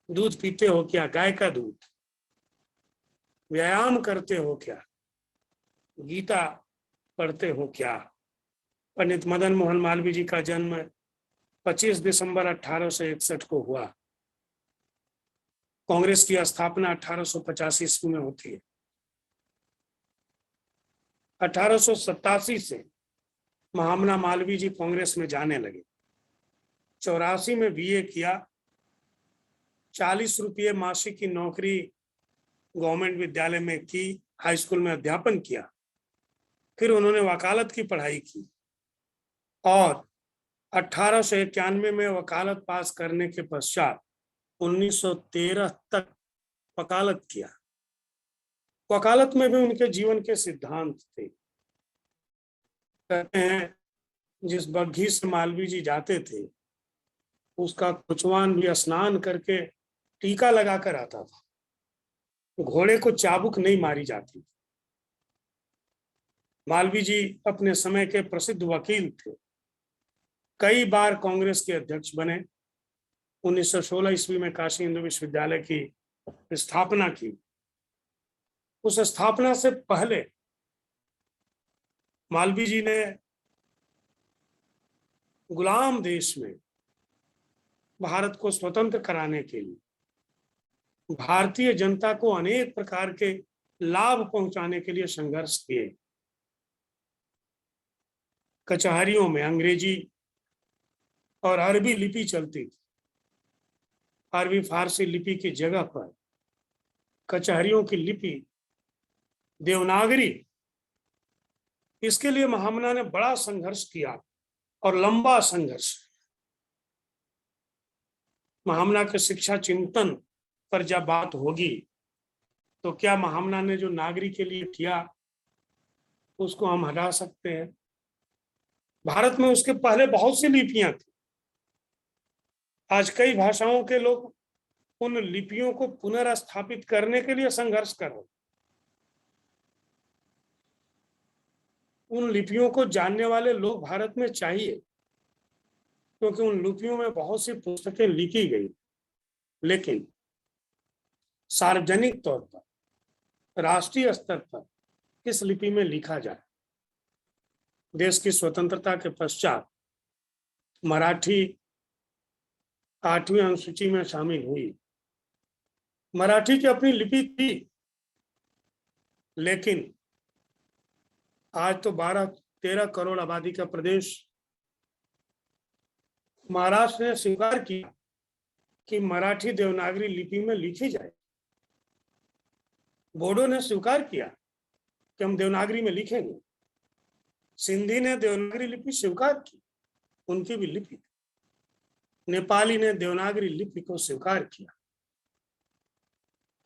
दूध पीते हो क्या? गाय का दूध। व्यायाम करते हो क्या? गीता पढ़ते हो क्या? पंडित मदन मोहन मालवीय जी का जन्म 25 दिसंबर 1861 को हुआ। कांग्रेस की स्थापना 1885 ईस्वी में होती है। 1887 से महामना मालवीय जी कांग्रेस में जाने लगे। 84 में बीए किया। 40 रुपये मासिक की नौकरी गवर्नमेंट विद्यालय में की, हाई स्कूल में अध्यापन किया। फिर उन्होंने वकालत की पढ़ाई की और 1891 में वकालत पास करने के पश्चात 1913 तक वकालत किया। वकालत में भी उनके जीवन के सिद्धांत थे। कहते हैं जिस बग्घी से मालवीय जी जाते थे उसका कुचवान भी स्नान करके टीका लगाकर आता था। घोड़े को चाबुक नहीं मारी जाती। मालवीय जी अपने समय के प्रसिद्ध वकील थे, कई बार कांग्रेस के अध्यक्ष बने। 1916 ईस्वी में काशी हिंदू विश्वविद्यालय की स्थापना की। उस स्थापना से पहले मालवीय जी ने गुलाम देश में भारत को स्वतंत्र कराने के लिए भारतीय जनता को अनेक प्रकार के लाभ पहुंचाने के लिए संघर्ष किए। कचहरियों में अंग्रेजी और अरबी लिपि चलती थी। अरबी फारसी लिपि की जगह पर कचहरियों की लिपि देवनागरी, इसके लिए महामना ने बड़ा संघर्ष किया और लंबा संघर्ष। महामना के शिक्षा चिंतन पर जब बात होगी तो क्या महामना ने जो नागरी के लिए किया उसको हम हटा सकते हैं? भारत में उसके पहले बहुत सी लिपियां थी। आज कई भाषाओं के लोग उन लिपियों को पुनर्स्थापित करने के लिए संघर्ष कर रहे हैं। उन लिपियों को जानने वाले लोग भारत में चाहिए, क्योंकि उन लिपियों में बहुत सी पुस्तकें लिखी गई, लेकिन सार्वजनिक तौर पर राष्ट्रीय स्तर पर किस लिपि में लिखा जाए। देश की स्वतंत्रता के पश्चात मराठी 8वीं अनुसूची में शामिल हुई। मराठी की अपनी लिपि थी, लेकिन आज तो 12-13 करोड़ आबादी का प्रदेश महाराष्ट्र ने स्वीकार किया कि मराठी देवनागरी लिपि में लिखी जाए। बोडो ने स्वीकार किया कि हम देवनागरी में लिखेंगे। सिंधी ने देवनागरी लिपि स्वीकार की, उनकी भी लिपि थी। नेपाली ने देवनागरी लिपि को स्वीकार किया।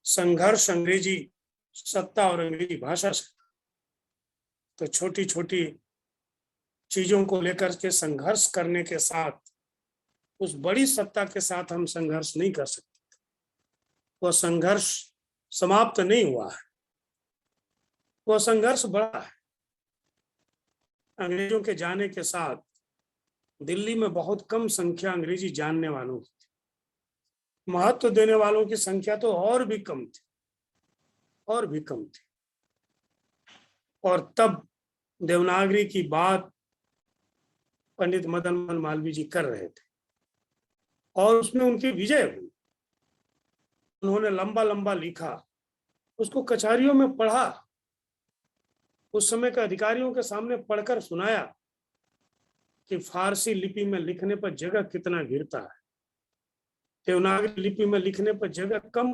संघर्ष अंग्रेजी सत्ता और अंग्रेजी भाषा से, तो छोटी छोटी चीजों को लेकर के संघर्ष करने के साथ उस बड़ी सत्ता के साथ हम संघर्ष नहीं कर सकते। वह संघर्ष समाप्त नहीं हुआ है, वह संघर्ष बढ़ा है। अंग्रेजों के जाने के साथ दिल्ली में बहुत कम संख्या अंग्रेजी जानने वालों की थी। महत्व देने वालों की संख्या तो और भी कम थी, और भी कम थी। और तब देवनागरी की बात पंडित मदन मोहन मालवीय जी कर रहे थे और उसमें उनकी विजय हुई। उन्होंने लंबा लंबा लिखा, उसको कचहरियों में पढ़ा, उस समय के अधिकारियों के सामने पढ़कर सुनाया कि फारसी लिपि में लिखने पर जगह कितना गिरता है, देवनागरी लिपि में लिखने पर जगह कम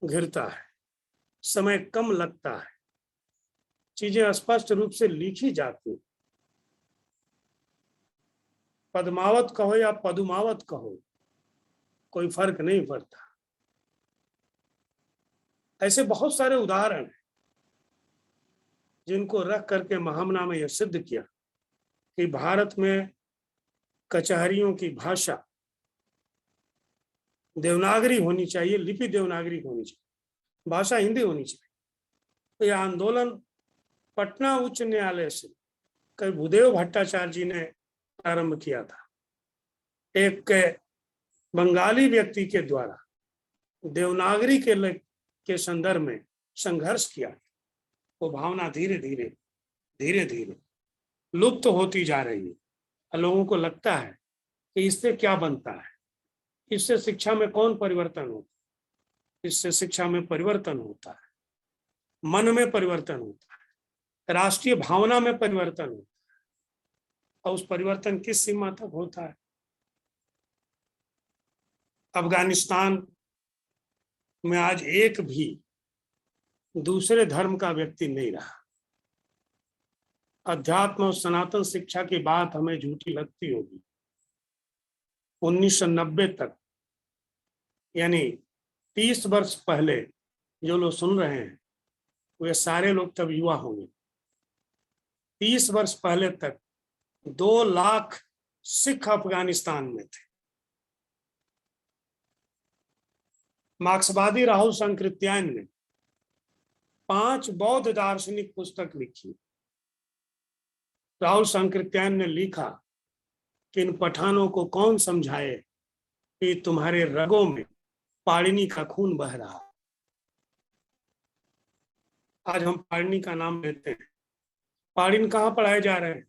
घिरता है, समय कम लगता है, चीजें स्पष्ट रूप से लिखी जाती। पद्मावत कहो या पदुमावत कहो, कोई फर्क नहीं पड़ता। ऐसे बहुत सारे उदाहरण हैं जिनको रख करके महामना में यह सिद्ध किया कि भारत में कचहरियों की भाषा देवनागरी होनी चाहिए, लिपि देवनागरी होनी चाहिए, भाषा हिंदी होनी चाहिए। तो यह आंदोलन पटना उच्च न्यायालय से कई भूदेव भट्टाचार्य जी ने प्रारंभ किया था। एक बंगाली व्यक्ति के द्वारा देवनागरी के संदर्भ में संघर्ष किया। वो भावना धीरे धीरे लुप्त होती जा रही है। लोगों को लगता है कि इससे क्या बनता है, इससे शिक्षा में कौन परिवर्तन होता है। इससे शिक्षा में परिवर्तन होता है, मन में परिवर्तन होता है, राष्ट्रीय भावना में परिवर्तन होता है। और उस परिवर्तन किस सीमा तक होता है? अफगानिस्तान में आज एक भी दूसरे धर्म का व्यक्ति नहीं रहा। अध्यात्म और सनातन शिक्षा की बात हमें झूठी लगती होगी। 1990 तक, यानी 30 वर्ष पहले जो लोग सुन रहे हैं वे सारे लोग तब युवा होंगे। 30 वर्ष पहले तक 2 लाख सिख अफगानिस्तान में थे। मार्क्सवादी राहुल सांकृत्यायन ने 5 बौद्ध दार्शनिक पुस्तक लिखी। राहुल सांकृत्यायन ने लिखा कि इन पठानों को कौन समझाए कि तुम्हारे रगों में पाणिनि का खून बह रहा है। आज हम पाणिनि का नाम लेते हैं, पाणिनि कहाँ पढ़ाए जा रहे हैं?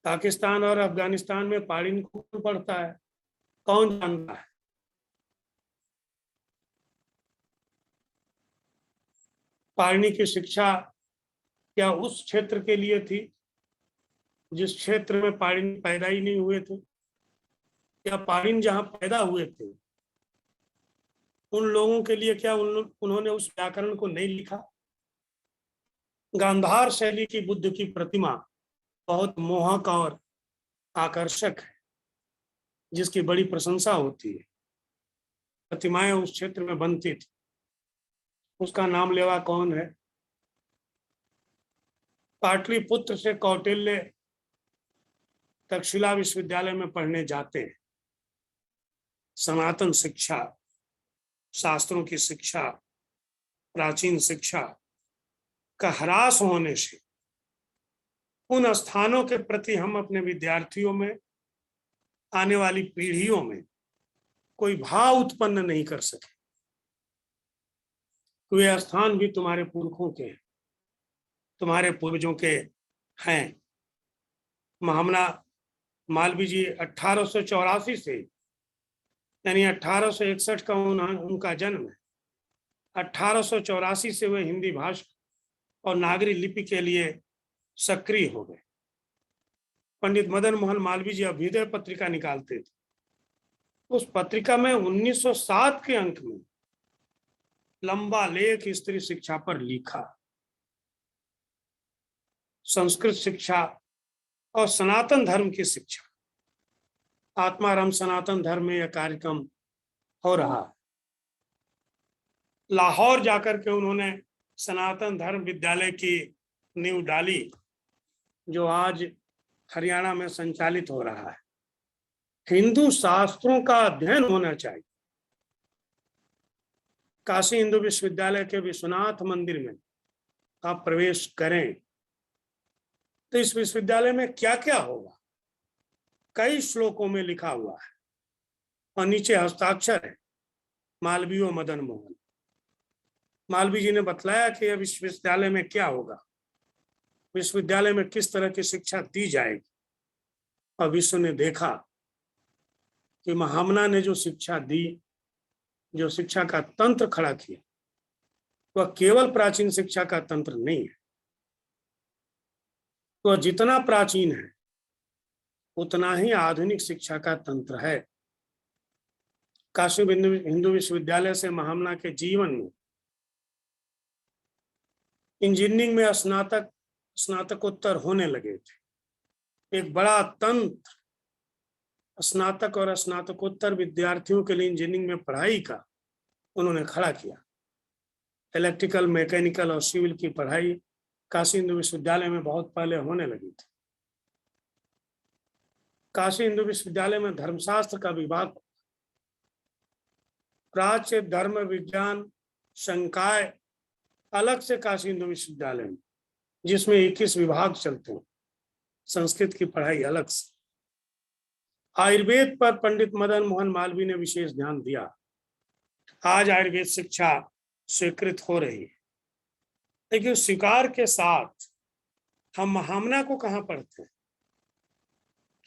पाकिस्तान और अफगानिस्तान में पाणिनि कौन पढ़ता है? कौन जानता है? पाणिनि की शिक्षा क्या उस क्षेत्र के लिए थी जिस क्षेत्र में पाणिनि पैदा ही नहीं हुए थे? क्या पाणिनि जहां पैदा हुए थे उन लोगों के लिए क्या उन्होंने उस व्याकरण को नहीं लिखा? गांधार शैली की बुद्ध की प्रतिमा बहुत मोहक और आकर्षक है, जिसकी बड़ी प्रशंसा होती है। प्रतिमाएं उस क्षेत्र में बनती थी। उसका नाम लेवा कौन है? पाटलिपुत्र से कौटिल्य तक्षशिला विश्वविद्यालय में पढ़ने जाते हैं। सनातन शिक्षा, शास्त्रों की शिक्षा, प्राचीन शिक्षा का ह्रास होने से उन स्थानों के प्रति हम अपने विद्यार्थियों में, आने वाली पीढ़ियों में कोई भाव उत्पन्न नहीं कर सके। वे स्थान भी तुम्हारे पुरखों के हैं, तुम्हारे पूर्वजों के हैं। महामना मालवीय जी 1884 से, यानी 1861 का उनका जन्म है। 1884 से वे हिंदी भाषा और नागरी लिपि के लिए सक्रिय हो गए। पंडित मदन मोहन मालवीय जी अभ्युदय पत्रिका निकालते थे। उस पत्रिका में 1907 के अंक में लंबा लेख स्त्री शिक्षा पर लिखा। संस्कृत शिक्षा और सनातन धर्म की शिक्षा, आत्माराम सनातन धर्म में यह कार्यक्रम हो रहा है। लाहौर जाकर के उन्होंने सनातन धर्म विद्यालय की नींव डाली, जो आज हरियाणा में संचालित हो रहा है। हिंदू शास्त्रों का अध्ययन होना चाहिए। काशी हिंदू विश्वविद्यालय के विश्वनाथ मंदिर में आप प्रवेश करें तो इस विश्वविद्यालय में क्या क्या होगा कई श्लोकों में लिखा हुआ है, और नीचे हस्ताक्षर है मालवीय और मदन मोहन। मालवीय जी ने बतलाया कि यह विश्वविद्यालय में क्या होगा, विश्वविद्यालय में किस तरह की शिक्षा दी जाएगी। और विश्व ने देखा कि महामना ने जो शिक्षा दी, जो शिक्षा का तंत्र खड़ा किया, वह केवल प्राचीन शिक्षा का तंत्र नहीं है। वह जितना प्राचीन है उतना ही आधुनिक शिक्षा का तंत्र है। काशी हिंदू विश्वविद्यालय से महामना के जीवन में इंजीनियरिंग में स्नातकोत्तर होने लगे थे। एक बड़ा तंत्र स्नातक और स्नातकोत्तर विद्यार्थियों के लिए इंजीनियरिंग में पढ़ाई का उन्होंने खड़ा किया। इलेक्ट्रिकल, मैकेनिकल और सिविल की पढ़ाई काशी हिंदू विश्वविद्यालय में बहुत पहले होने लगी थी। काशी हिंदू विश्वविद्यालय में धर्मशास्त्र का विभाग, प्राच्य, धर्म विज्ञान, संकाय अलग से काशी हिंदू विश्वविद्यालय में, जिसमें 21 विभाग चलते हैं। संस्कृत की पढ़ाई अलग से। आयुर्वेद पर पंडित मदन मोहन मालवीय ने विशेष ध्यान दिया। आज आयुर्वेद शिक्षा स्वीकृत हो रही है, लेकिन स्वीकार के साथ हम महामना को कहाँ पढ़ते हैं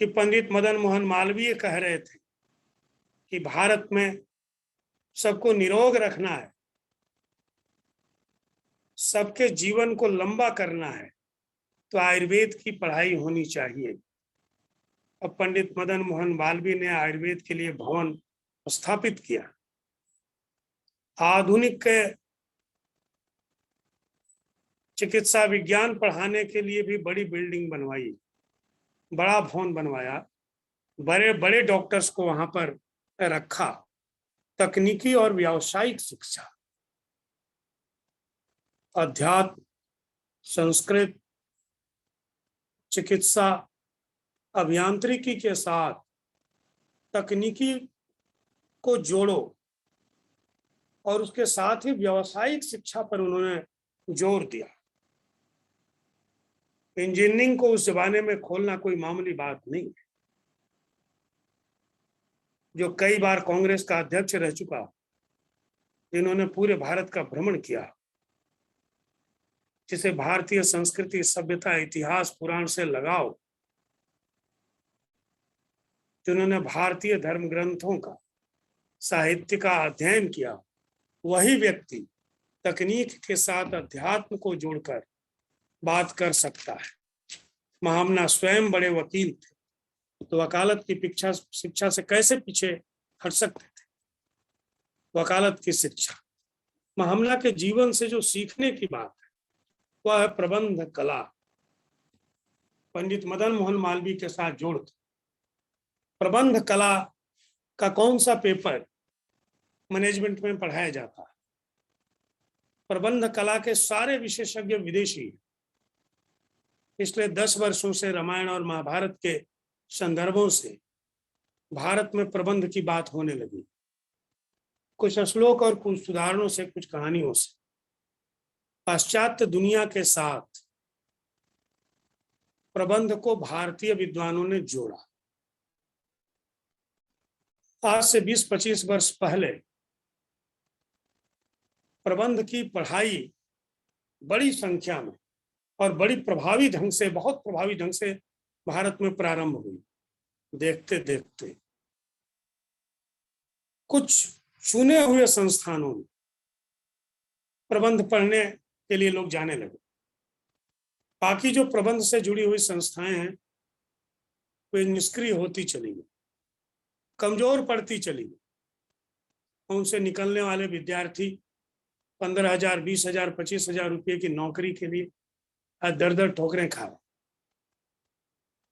कि पंडित मदन मोहन मालवीय कह रहे थे कि भारत में सबको निरोग रखना है, सबके जीवन को लंबा करना है, तो आयुर्वेद की पढ़ाई होनी चाहिए। अब पंडित मदन मोहन मालवीय ने आयुर्वेद के लिए भवन स्थापित किया। आधुनिक चिकित्सा विज्ञान पढ़ाने के लिए भी बड़ी बिल्डिंग बनवाई, बड़ा भवन बनवाया, बड़े बड़े डॉक्टर्स को वहां पर रखा। तकनीकी और व्यावसायिक शिक्षा, अध्यात्म, संस्कृत, चिकित्सा, अभियांत्रिकी के साथ तकनीकी को जोड़ो, और उसके साथ ही व्यावसायिक शिक्षा पर उन्होंने जोर दिया। इंजीनियरिंग को उस जमाने में खोलना कोई मामूली बात नहीं है। जो कई बार कांग्रेस का अध्यक्ष रह चुका, जिन्होंने पूरे भारत का भ्रमण किया, जिसे भारतीय संस्कृति, सभ्यता, इतिहास, पुराण से लगाव, जिन्होंने भारतीय धर्म ग्रंथों का, साहित्य का अध्ययन किया, वही व्यक्ति तकनीक के साथ अध्यात्म को जोड़कर बात कर सकता है। महामना स्वयं बड़े वकील थे, तो वकालत की शिक्षा से कैसे पीछे हट सकते थे? वकालत की शिक्षा, महामना के जीवन से जो सीखने की बात है वह है प्रबंध कला। पंडित मदन मोहन मालवीय के साथ जोड़कर प्रबंध कला का कौन सा पेपर मैनेजमेंट में पढ़ाया जाता है? प्रबंध कला के सारे विशेषज्ञ विदेशी। पिछले 10 वर्षों से रामायण और महाभारत के संदर्भों से भारत में प्रबंध की बात होने लगी, कुछ श्लोक और कुछ उदाहरणों से, कुछ कहानियों से। पाश्चात्य दुनिया के साथ प्रबंध को भारतीय विद्वानों ने जोड़ा। आज से 20-25 वर्ष पहले प्रबंध की पढ़ाई बड़ी संख्या में और बड़ी प्रभावी ढंग से, बहुत प्रभावी ढंग से भारत में प्रारंभ हुई। देखते देखते कुछ चुने हुए संस्थानों में प्रबंध पढ़ने के लिए लोग जाने लगे। बाकी जो प्रबंध से जुड़ी हुई संस्थाएं हैं वे निष्क्रिय होती चली गई, कमजोर पड़ती चली गई। उनसे निकलने वाले विद्यार्थी 15,000, 20,000, 25,000 रुपये की नौकरी के लिए आज दर ठोकरें खा रहे।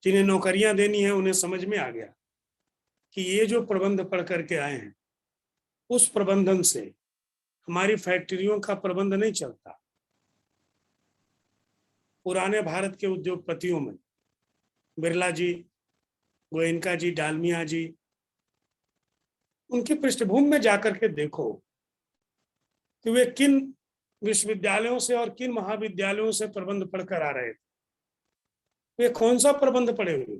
जिन्हें नौकरियां देनी है उन्हें समझ में आ गया कि ये जो प्रबंध पढ़ करके आए हैं उस प्रबंधन से हमारी फैक्ट्रियों का प्रबंध नहीं चलता। पुराने भारत के उद्योगपतियों में बिरला जी, गोयनका जी, डालमिया जी, उनकी पृष्ठभूमि में जाकर के देखो कि वे किन विश्वविद्यालयों से और किन महाविद्यालयों से प्रबंध पढ़कर आ रहे थे। वे कौन सा प्रबंध पढ़े हुए?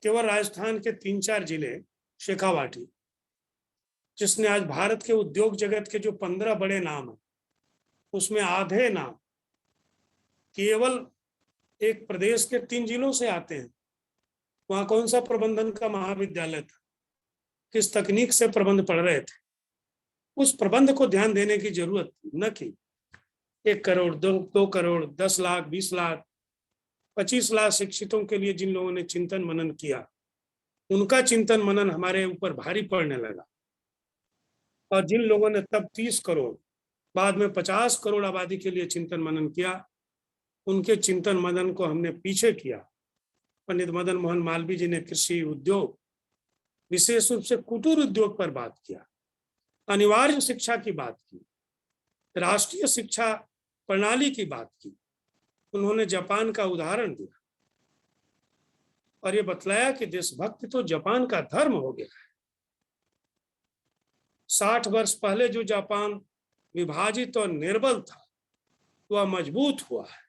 केवल राजस्थान के 3-4 जिले, शेखावाटी, जिसने आज भारत के उद्योग जगत के जो 15 बड़े नाम हैं उसमें आधे नाम केवल एक प्रदेश के 3 जिलों से आते हैं। वहां कौन सा प्रबंधन का महाविद्यालय था? किस तकनीक से प्रबंध पढ़ रहे थे? उस प्रबंध को ध्यान देने की जरूरत न कि 1 करोड़, 2 करोड़, 10 लाख, 20 लाख, 25 लाख शिक्षितों के लिए जिन लोगों ने चिंतन मनन किया, उनका चिंतन मनन हमारे ऊपर भारी पड़ने लगा। और जिन लोगों ने तब 30 करोड़, बाद में 50 करोड़ आबादी के लिए चिंतन मनन किया, उनके चिंतन मनन को हमने पीछे किया। पंडित मदन मोहन मालवीय जी ने कृषि उद्योग, विशेष रूप से कुटीर उद्योग पर बात किया, अनिवार्य शिक्षा की बात की, राष्ट्रीय शिक्षा प्रणाली की बात की। उन्होंने जापान का उदाहरण दिया और ये बतलाया कि देशभक्ति तो जापान का धर्म हो गया है। 60 वर्ष पहले जो जापान विभाजित और निर्बल था वह मजबूत हुआ है।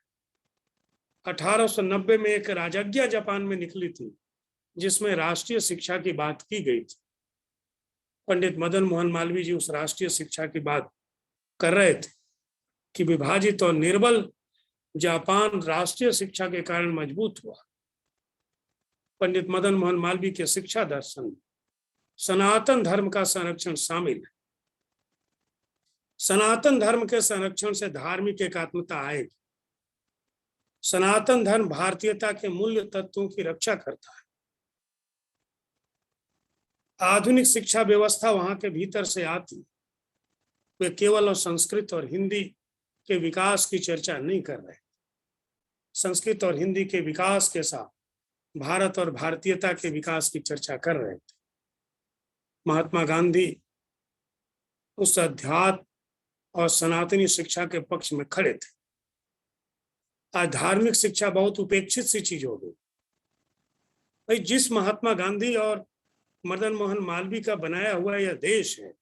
1890 में एक राजज्ञा जापान में निकली थी जिसमें राष्ट्रीय शिक्षा की बात की गई थी। पंडित मदन मोहन मालवीय जी उस राष्ट्रीय शिक्षा की बात कर रहे थे कि विभाजित और निर्बल जापान राष्ट्रीय शिक्षा के कारण मजबूत हुआ। पंडित मदन मोहन मालवीय के शिक्षा दर्शन में सनातन धर्म का संरक्षण शामिल है। सनातन धर्म के संरक्षण से धार्मिक एकात्मता आएगी। सनातन धर्म भारतीयता के मूल्य तत्वों की रक्षा करता है। आधुनिक शिक्षा व्यवस्था वहां के भीतर से आती, वे केवल और संस्कृत और हिंदी के विकास की चर्चा नहीं कर रहे। संस्कृत और हिंदी के विकास के साथ भारत और भारतीयता के विकास की चर्चा कर रहे थे। महात्मा गांधी उस अध्यात्म और सनातनी शिक्षा के पक्ष में खड़े थे। आज धार्मिक शिक्षा बहुत उपेक्षित सी चीज हो गई। भाई, जिस महात्मा गांधी और मदन मोहन मालवीय का बनाया हुआ यह देश है,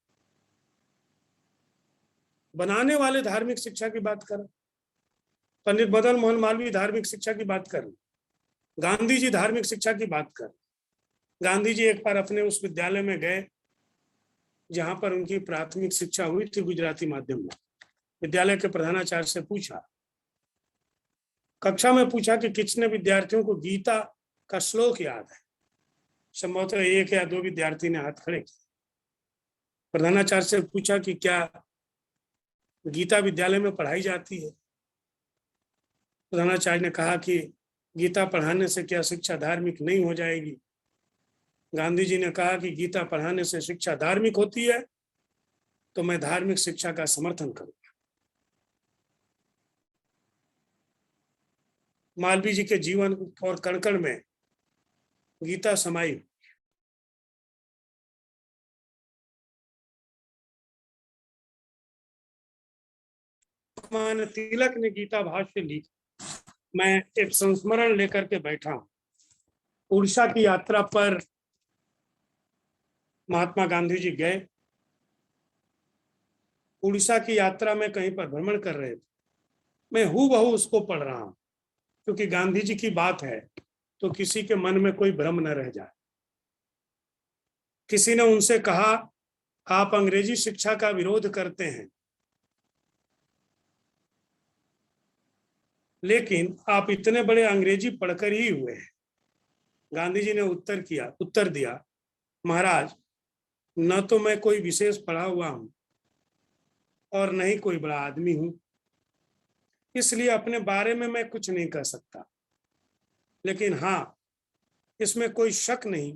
बनाने वाले धार्मिक शिक्षा की बात करें। पंडित मदन मोहन मालवीय धार्मिक शिक्षा की बात कर रहे, गांधी जी धार्मिक शिक्षा की बात कर। गांधी जी एक बार अपने उस विद्यालय में गए जहां पर उनकी प्राथमिक शिक्षा हुई थी गुजराती माध्यम में। विद्यालय के प्रधानाचार्य से पूछा, कक्षा में पूछा कि कितने विद्यार्थियों को गीता का श्लोक याद है। संभवतः 1 या 2 विद्यार्थी ने हाथ खड़े किए। प्रधानाचार्य से पूछा कि क्या गीता विद्यालय में पढ़ाई जाती है। प्रधानाचार्य ने कहा कि गीता पढ़ाने से क्या शिक्षा धार्मिक नहीं हो जाएगी। गांधी जी ने कहा कि गीता पढ़ाने से शिक्षा धार्मिक होती है तो मैं धार्मिक शिक्षा का समर्थन करूंगा। मालवीय जी के जीवन और कण-कण में गीता समाई। लोकमान्य तिलक ने गीता भाष्य लिखा। मैं एक संस्मरण लेकर के बैठा हूं। उड़ीसा की यात्रा पर महात्मा गांधी जी गए। उड़ीसा की यात्रा में कहीं पर भ्रमण कर रहे थे। मैं हूबहू उसको पढ़ रहा हूं, क्योंकि गांधी जी की बात है तो किसी के मन में कोई भ्रम न रह जाए। किसी ने उनसे कहा, आप अंग्रेजी शिक्षा का विरोध करते हैं, लेकिन आप इतने बड़े अंग्रेजी पढ़कर ही हुए हैं। गांधी जी ने उत्तर दिया, महाराज, न तो मैं कोई विशेष पढ़ा हुआ हूं और न ही कोई बड़ा आदमी हूं, इसलिए अपने बारे में मैं कुछ नहीं कह सकता। लेकिन हाँ, इसमें कोई शक नहीं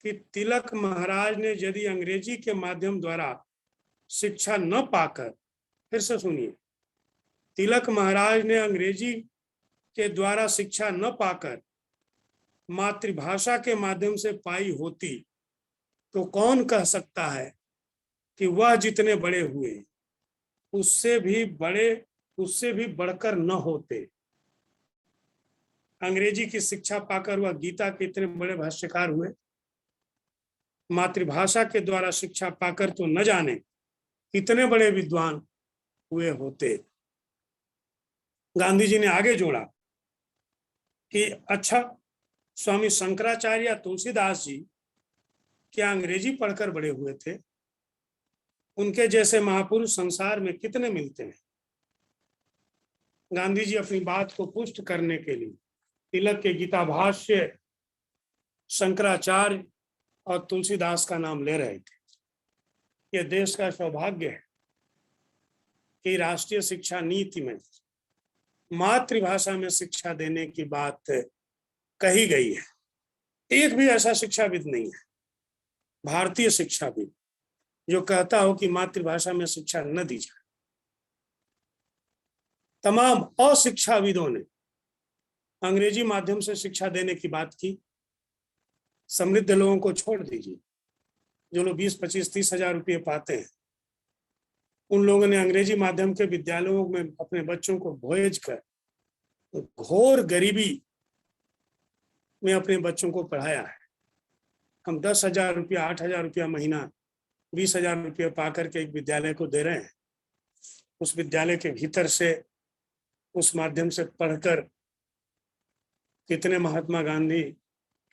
कि तिलक महाराज ने यदि अंग्रेजी के माध्यम द्वारा शिक्षा न पाकर, फिर से सुनिए, तिलक महाराज ने अंग्रेजी के द्वारा शिक्षा न पाकर मातृभाषा के माध्यम से पाई होती तो कौन कह सकता है कि वह जितने बड़े हुए उससे भी बढ़कर न होते। अंग्रेजी की शिक्षा पाकर वह गीता के इतने बड़े भाष्यकार हुए। मातृभाषा के द्वारा शिक्षा पाकर तो न जाने कितने बड़े विद्वान हुए होते। गांधी जी ने आगे जोड़ा कि अच्छा, स्वामी शंकराचार्य या तुलसीदास जी क्या अंग्रेजी पढ़कर बड़े हुए थे? उनके जैसे महापुरुष संसार में कितने मिलते हैं। गांधी जी अपनी बात को पुष्ट करने के लिए तिलक के गीता भाष्य, शंकराचार्य और तुलसीदास का नाम ले रहे थे। यह देश का सौभाग्य है कि राष्ट्रीय शिक्षा नीति में मातृभाषा में शिक्षा देने की बात कही गई है। एक भी ऐसा शिक्षाविद नहीं है, भारतीय शिक्षाविद, जो कहता हो कि मातृभाषा में शिक्षा न दी जाए। तमाम अशिक्षाविदों ने अंग्रेजी माध्यम से शिक्षा देने की बात की। समृद्ध लोगों को छोड़ दीजिए, जो लोग 20, 25, 30 हजार रुपये पाते हैं, उन लोगों ने अंग्रेजी माध्यम के विद्यालयों में अपने बच्चों को भेज कर घोर गरीबी में अपने बच्चों को पढ़ाया है। हम 10,000 रुपया, 8,000 रुपया महीना, 20,000 रुपया पा करके एक विद्यालय को दे रहे हैं। उस विद्यालय के भीतर से, उस माध्यम से पढ़कर कितने महात्मा गांधी,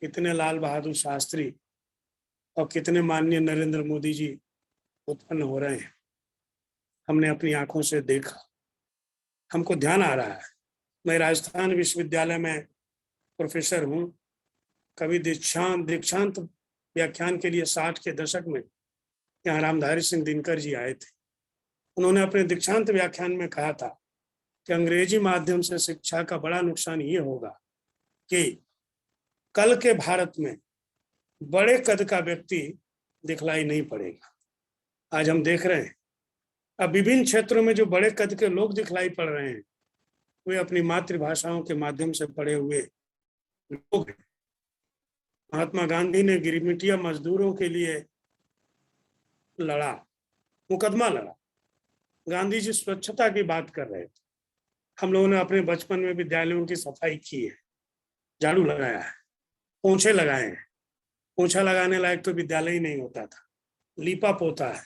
कितने लाल बहादुर शास्त्री और कितने माननीय नरेंद्र मोदी जी उत्पन्न हो रहे हैं, हमने अपनी आंखों से देखा। हमको ध्यान आ रहा है। मैं राजस्थान विश्वविद्यालय में प्रोफेसर हूं। कभी दीक्षांत व्याख्यान के लिए 60 के दशक में यहाँ रामधारी सिंह दिनकर जी आए थे। उन्होंने अपने दीक्षांत व्याख्यान में कहा था कि अंग्रेजी माध्यम से शिक्षा का बड़ा नुकसान ये होगा कि कल के भारत में बड़े कद का व्यक्ति दिखलाई नहीं पड़ेगा। आज हम देख रहे हैं, अब विभिन्न क्षेत्रों में जो बड़े कद के लोग दिखलाई पड़ रहे हैं, वे अपनी मातृभाषाओं के माध्यम से पढ़े हुए लोग हैं। महात्मा गांधी ने गिरिमिटिया मजदूरों के लिए लड़ा, मुकदमा लड़ा। गांधी जी स्वच्छता की बात कर रहे थे। हम लोगों ने अपने बचपन में विद्यालयों की सफाई की है, झाड़ू लगाया है, पोंछे लगाए हैं। पोंछा लगाने लायक तो विद्यालय ही नहीं होता था, लीपा पोता है।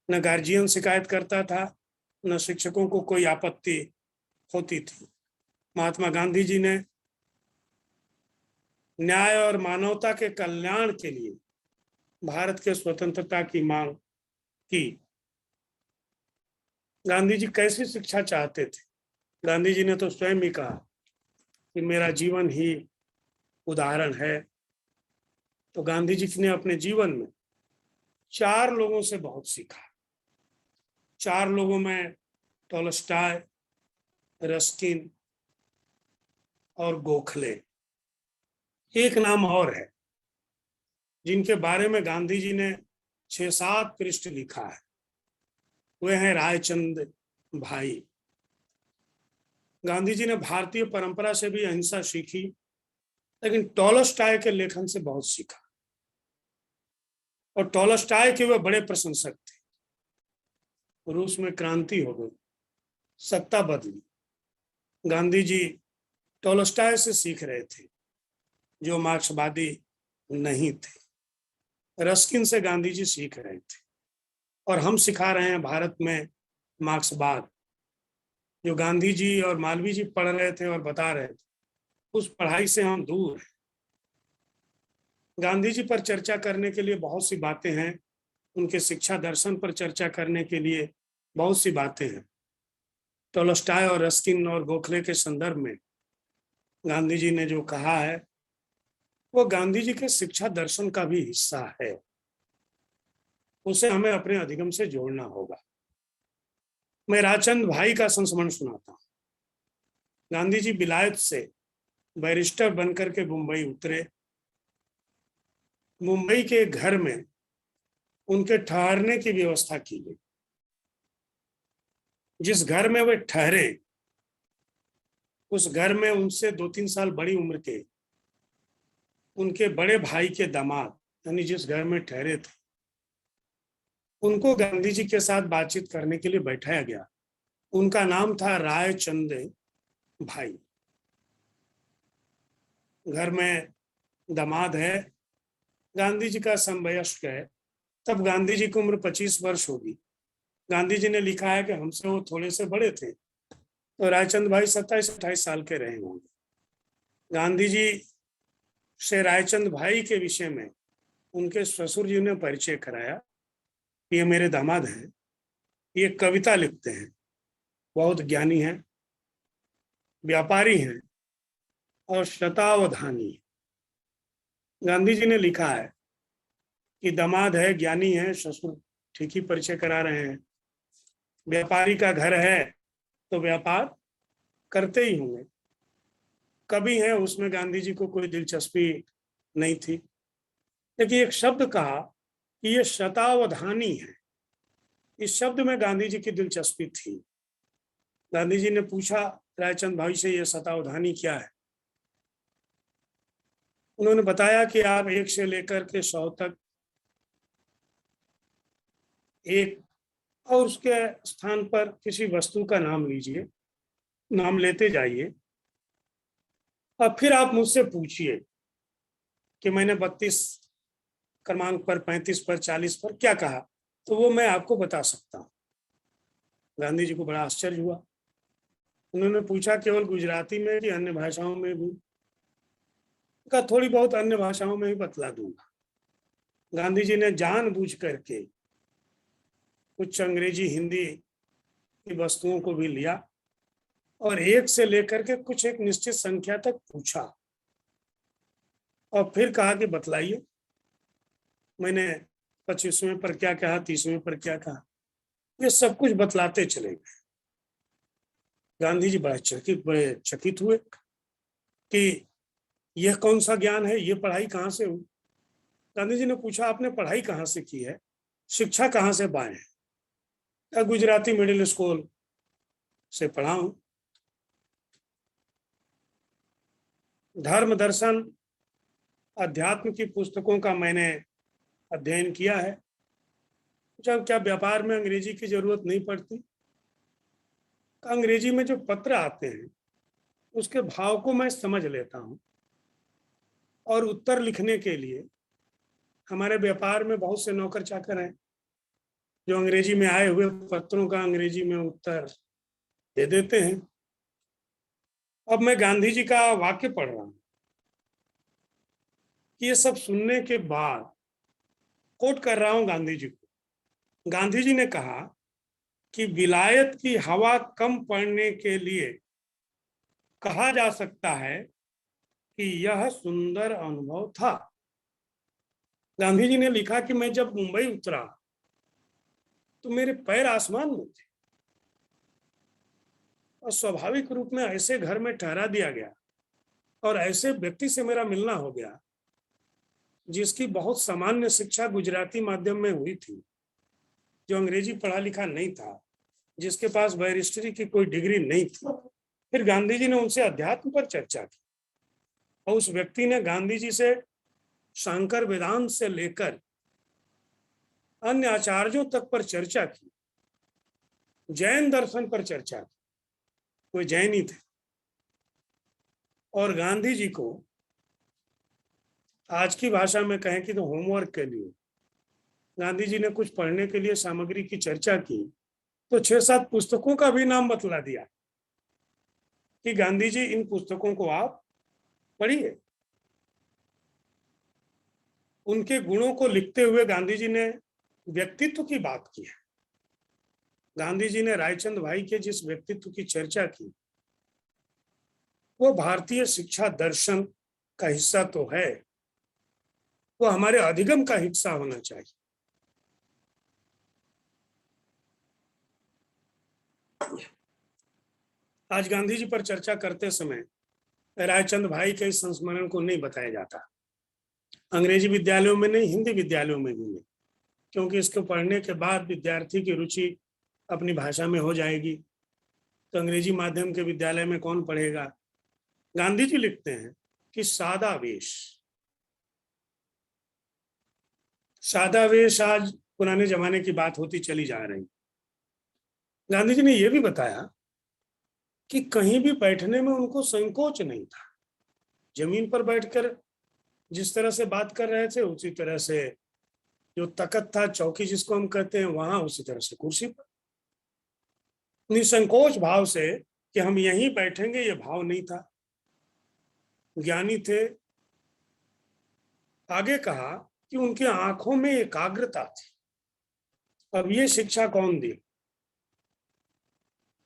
न गार्जियन शिकायत करता था, न शिक्षकों को कोई आपत्ति होती थी। महात्मा गांधी जी ने न्याय और मानवता के कल्याण के लिए भारत के स्वतंत्रता की मांग की। गांधी जी कैसी शिक्षा चाहते थे? गांधी जी ने तो स्वयं ही कहा कि मेरा जीवन ही उदाहरण है। तो गांधी जी ने अपने जीवन में 4 लोगों से बहुत सीखा। 4 लोगों में टॉलस्टॉय, रस्किन और गोखले। एक नाम और है जिनके बारे में गांधी जी ने 6-7 पृष्ठ लिखा है, वे हैं रायचंद भाई। गांधी जी ने भारतीय परंपरा से भी अहिंसा सीखी, लेकिन टॉलस्टॉय के लेखन से बहुत सीखा। और टॉलस्टॉय के वे बड़े प्रशंसक थे। रूस में क्रांति हो गई, सत्ता बदली। गांधी जी टॉलस्टॉय से सीख रहे थे, जो मार्क्सवादी नहीं थे। रस्किन से गांधी जी सीख रहे थे, और हम सिखा रहे हैं भारत में मार्क्सवाद। जो गांधी जी और मालवीय जी पढ़ रहे थे और बता रहे थे, उस पढ़ाई से हम दूर हैं। गांधी जी पर चर्चा करने के लिए बहुत सी बातें हैं, उनके शिक्षा दर्शन पर चर्चा करने के लिए बहुत सी बातें हैं। टॉलस्टॉय और रस्किन और गोखले के संदर्भ में गांधी जी ने जो कहा है, वो गांधी जी के शिक्षा दर्शन का भी हिस्सा है। उसे हमें अपने अधिगम से जोड़ना होगा। मैं रायचंद भाई का संस्मरण सुनाता हूँ। गांधी जी विलायत से बैरिस्टर बनकर के मुंबई उतरे। मुंबई के घर में उनके ठहरने की व्यवस्था की गई। जिस घर में वे ठहरे, उस घर में उनसे 2-3 साल बड़ी उम्र के उनके बड़े भाई के दामाद, यानी जिस घर में ठहरे थे, उनको गांधी जी के साथ बातचीत करने के लिए बैठाया गया। उनका नाम था रायचंद भाई। घर में दामाद है, गांधी जी का समवयस्क है। तब गांधी जी की उम्र 25 वर्ष होगी। गांधी जी ने लिखा है कि हमसे वो थोड़े से बड़े थे, तो रायचंद भाई 27-28 साल के रहे होंगे। गांधी जी से रायचंद भाई के विषय में उनके ससुर जी ने परिचय कराया। ये मेरे दामाद हैं, ये कविता लिखते हैं, बहुत ज्ञानी हैं, व्यापारी हैं और शतावधानी। गांधी जी ने लिखा है कि दामाद है, ज्ञानी है, ससुर ठीक ही परिचय करा रहे हैं। व्यापारी का घर है तो व्यापार करते ही होंगे। कभी है, उसमें गांधी जी को कोई दिलचस्पी नहीं थी। लेकिन एक शब्द कहा कि ये शतावधानी है। इस शब्द में गांधी जी की दिलचस्पी थी। गांधी जी ने पूछा रायचंद भाई से, ये शतावधानी क्या है? उन्होंने बताया कि आप 1 से लेकर के 100 तक एक और उसके स्थान पर किसी वस्तु का नाम लीजिए, नाम लेते जाइए, और फिर आप मुझसे पूछिए कि मैंने 32 क्रमांक पर, 35 पर, 40 पर क्या कहा, तो वो मैं आपको बता सकता हूँ। गांधी जी को बड़ा आश्चर्य हुआ। उन्होंने पूछा केवल गुजराती में कि अन्य भाषाओं में भी? का थोड़ी बहुत अन्य भाषाओं में भी बतला दूंगा। गांधी जी ने जानबूझ करके कुछ अंग्रेजी हिंदी की वस्तुओं को भी लिया और 1 से लेकर के कुछ एक निश्चित संख्या तक पूछा, और फिर कहा कि बतलाइए, मैंने 25वें पर क्या कहा, 30वें पर क्या कहा। ये सब कुछ बतलाते चले गए। गांधी जी बड़े चकित हुए कि यह कौन सा ज्ञान है, ये पढ़ाई कहाँ से हुई। गांधी जी ने पूछा, आपने पढ़ाई कहाँ से की है, शिक्षा कहाँ से पाए हैं? गुजराती मिडिल स्कूल से पढ़ा हूं। धर्म दर्शन अध्यात्म की पुस्तकों का मैंने अध्ययन किया है। जब क्या व्यापार में अंग्रेजी की जरूरत नहीं पड़ती? अंग्रेजी में जो पत्र आते हैं उसके भाव को मैं समझ लेता हूं, और उत्तर लिखने के लिए हमारे व्यापार में बहुत से नौकर चाकर हैं जो अंग्रेजी में आए हुए पत्रों का अंग्रेजी में उत्तर दे देते हैं। अब मैं गांधी जी का वाक्य पढ़ रहा हूं कि ये सब सुनने के बाद कोट कर रहा हूं गांधी जी को। गांधी जी ने कहा कि विलायत की हवा कम पड़ने के लिए कहा जा सकता है कि यह सुंदर अनुभव था। गांधी जी ने लिखा कि मैं जब मुंबई उतरा तो मेरे पैर आसमान में थे और स्वाभाविक रूप में ऐसे घर में ठहरा दिया गया और ऐसे व्यक्ति से मेरा मिलना हो गया जिसकी बहुत सामान्य शिक्षा गुजराती माध्यम में हुई थी, जो अंग्रेजी पढ़ा लिखा नहीं था, जिसके पास बैरिस्टरी की कोई डिग्री नहीं थी। फिर गांधी जी ने उनसे अध्यात्म पर चर्चा की और उस व्यक्ति ने गांधी जी से शांकर वेदांत से लेकर अन्य आचार्यों तक पर चर्चा की, जैन दर्शन पर चर्चा की, कोई जैन ही थे। और गांधी जी को आज की भाषा में कहें कि तो होमवर्क के लिए गांधी जी ने कुछ पढ़ने के लिए सामग्री की चर्चा की, तो 6-7 पुस्तकों का भी नाम बतला दिया कि गांधी जी इन पुस्तकों को आप पढ़िए। उनके गुणों को लिखते हुए गांधी जी ने व्यक्तित्व की बात की है। गांधी जी ने रायचंद भाई के जिस व्यक्तित्व की चर्चा की वो भारतीय शिक्षा दर्शन का हिस्सा तो है, वो हमारे अधिगम का हिस्सा होना चाहिए। आज गांधी जी पर चर्चा करते समय रायचंद भाई के इस संस्मरण को नहीं बताया जाता, अंग्रेजी विद्यालयों में नहीं, हिंदी विद्यालयों में भी नहीं, क्योंकि इसको पढ़ने के बाद विद्यार्थी की रुचि अपनी भाषा में हो जाएगी, तो अंग्रेजी माध्यम के विद्यालय में कौन पढ़ेगा। गांधी जी लिखते हैं कि सादा वेश आज पुराने जमाने की बात होती चली जा रही। गांधी जी ने यह भी बताया कि कहीं भी बैठने में उनको संकोच नहीं था। जमीन पर बैठकर जिस तरह से बात कर रहे थे उसी तरह से जो तख्त था, चौकी जिसको हम कहते हैं, वहां उसी तरह से कुर्सी पर निसंकोच भाव से कि हम यहीं बैठेंगे, ये भाव नहीं था। ज्ञानी थे। आगे कहा कि उनकी आंखों में एकाग्रता थी। अब ये शिक्षा कौन दी?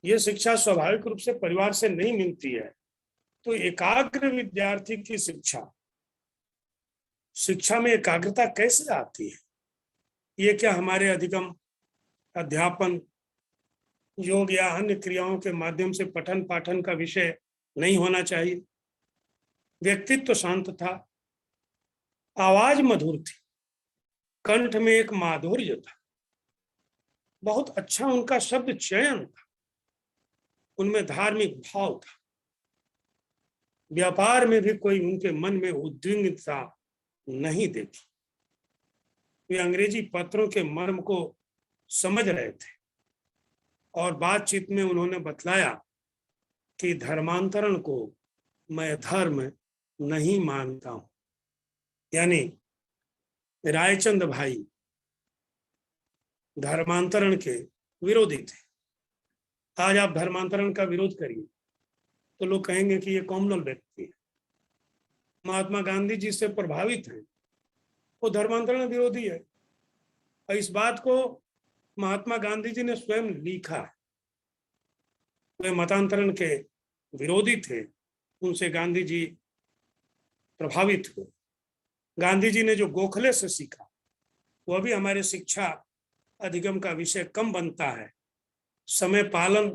ये शिक्षा स्वाभाविक रूप से परिवार से नहीं मिलती है। तो एकाग्र विद्यार्थी की शिक्षा में एकाग्रता कैसे आती है? ये क्या हमारे अधिगम, अध्यापन, योग या अन्य क्रियाओं के माध्यम से पठन पाठन का विषय नहीं होना चाहिए? व्यक्तित्व शांत था, आवाज मधुर थी, कंठ में एक माधुर्य था, बहुत अच्छा उनका शब्द चयन था, उनमें धार्मिक भाव था, व्यापार में भी कोई उनके मन में उद्विग्नता नहीं देखी। वे अंग्रेजी पत्रों के मर्म को समझ रहे थे और बातचीत में उन्होंने बतलाया कि धर्मांतरण को मैं धर्म नहीं मानता हूं। यानी रायचंद भाई धर्मांतरण के विरोधी थे। आज आप धर्मांतरण का विरोध करिए तो लोग कहेंगे कि ये कॉमनल व्यक्ति है। महात्मा गांधी जी से प्रभावित हैं, वो धर्मांतरण विरोधी है। और इस बात को महात्मा गांधी जी ने स्वयं लिखा है। वे मतांतरण के विरोधी थे, उनसे गांधी जी प्रभावित हुए। गांधी जी ने जो गोखले से सीखा वह भी हमारे शिक्षा अधिगम का विषय कम बनता है। समय पालन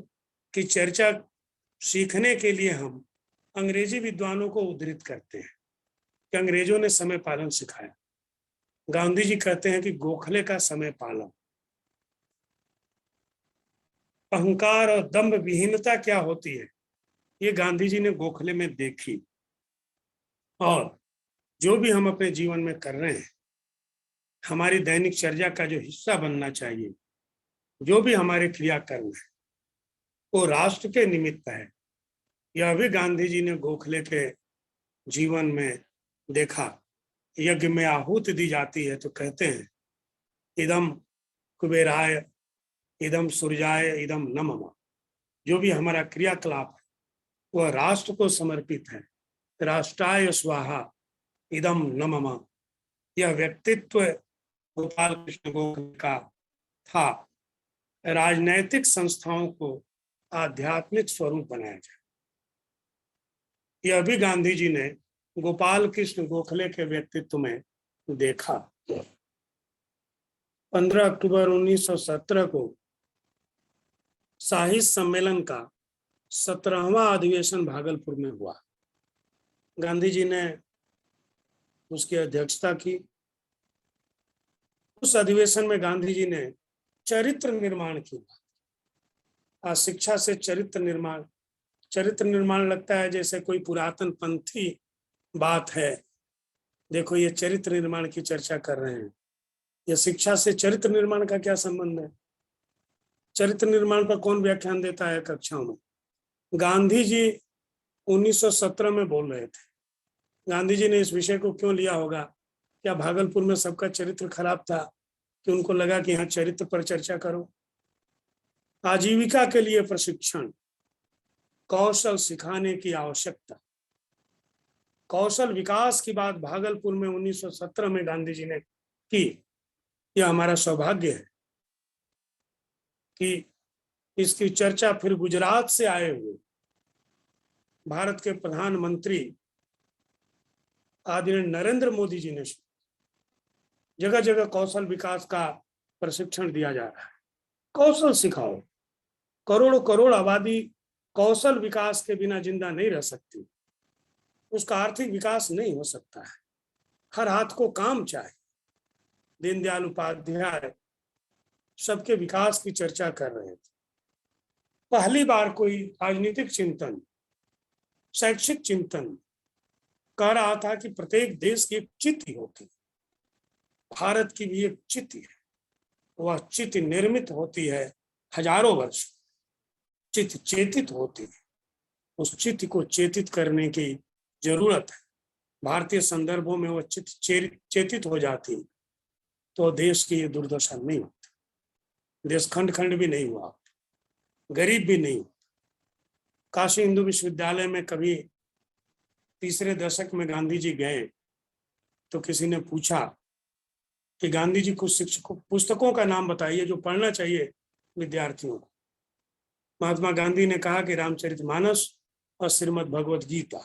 की चर्चा सीखने के लिए हम अंग्रेजी विद्वानों को उद्धृत करते हैं कि अंग्रेजों ने समय पालन सिखाया। गांधी जी कहते हैं कि गोखले का समय पालन, अहंकार और दंभ विहीनता क्या होती है, ये गांधी जी ने गोखले में देखी। और जो भी हम अपने जीवन में कर रहे हैं, हमारी दैनिक चर्या का जो हिस्सा बनना चाहिए, जो भी हमारे क्रियाकर्म है वो राष्ट्र के निमित्त है। यह भी गांधी जी ने गोखले के जीवन में देखा। यज्ञ में आहुति दी जाती है तो कहते हैं इदम वह राष्ट्र को समर्पित है। राष्ट्राय स्वाहा इदम न मम। यह व्यक्तित्व गोपाल कृष्ण गोखले का था। राजनैतिक संस्थाओं को आध्यात्मिक स्वरूप बनाया जाए। यह भी गांधी जी ने गोपाल कृष्ण गोखले के व्यक्तित्व में देखा। 15 अक्टूबर 1917 को साहित्य सम्मेलन का 17वां अधिवेशन भागलपुर में हुआ। गांधी जी ने उसकी अध्यक्षता की। उस अधिवेशन में गांधी जी ने चरित्र निर्माण की बात। आज शिक्षा से चरित्र निर्माण लगता है जैसे कोई पुरातन पंथी बात है। देखो ये चरित्र निर्माण की चर्चा कर रहे हैं। ये शिक्षा से चरित्र निर्माण का क्या संबंध है? चरित्र निर्माण पर कौन व्याख्यान देता है कक्षाओं में? गांधी जी 1917 में बोल रहे थे। गांधी जी ने इस विषय को क्यों लिया होगा? क्या भागलपुर में सबका चरित्र खराब था कि उनको लगा कि यहाँ चरित्र पर चर्चा करो? आजीविका के लिए प्रशिक्षण, कौशल सिखाने की आवश्यकता, कौशल विकास की बात भागलपुर में 1917 में गांधी जी ने की। यह हमारा सौभाग्य है कि इसकी चर्चा फिर गुजरात से आए हुए भारत के प्रधानमंत्री आदरणीय नरेंद्र मोदी जी ने जगह जगह कौशल विकास का प्रशिक्षण दिया जा रहा है। कौशल सिखाओ। करोड़ों करोड़ आबादी कौशल विकास के बिना जिंदा नहीं रह सकती। उसका आर्थिक विकास नहीं हो सकता है। हर हाथ को काम चाहिए। दीनदयाल उपाध्याय सबके विकास की चर्चा कर रहे थे। पहली बार कोई राजनीतिक चिंतन, शैक्षिक चिंतन कह रहा था कि प्रत्येक देश की एक चित्त होती है। भारत की भी एक चित्त है। वह चित्त निर्मित होती है हजारों वर्ष। चित्त चेतित होती है। उस चित्त को चेतित करने की जरूरत है। भारतीय संदर्भों में वह चित्त चेतित हो जाती है तो देश की ये दुर्दशा नहीं होती। देश खंड खंड भी नहीं हुआ, गरीब भी नहीं। काशी हिंदू विश्वविद्यालय में कभी तीसरे दशक में गांधी जी गए तो किसी ने पूछा कि गांधी जी कुछ शिक्षकों पुस्तकों का नाम बताइए जो पढ़ना चाहिए विद्यार्थियों को। महात्मा गांधी ने कहा कि रामचरितमानस और श्रीमद् भगवत गीता।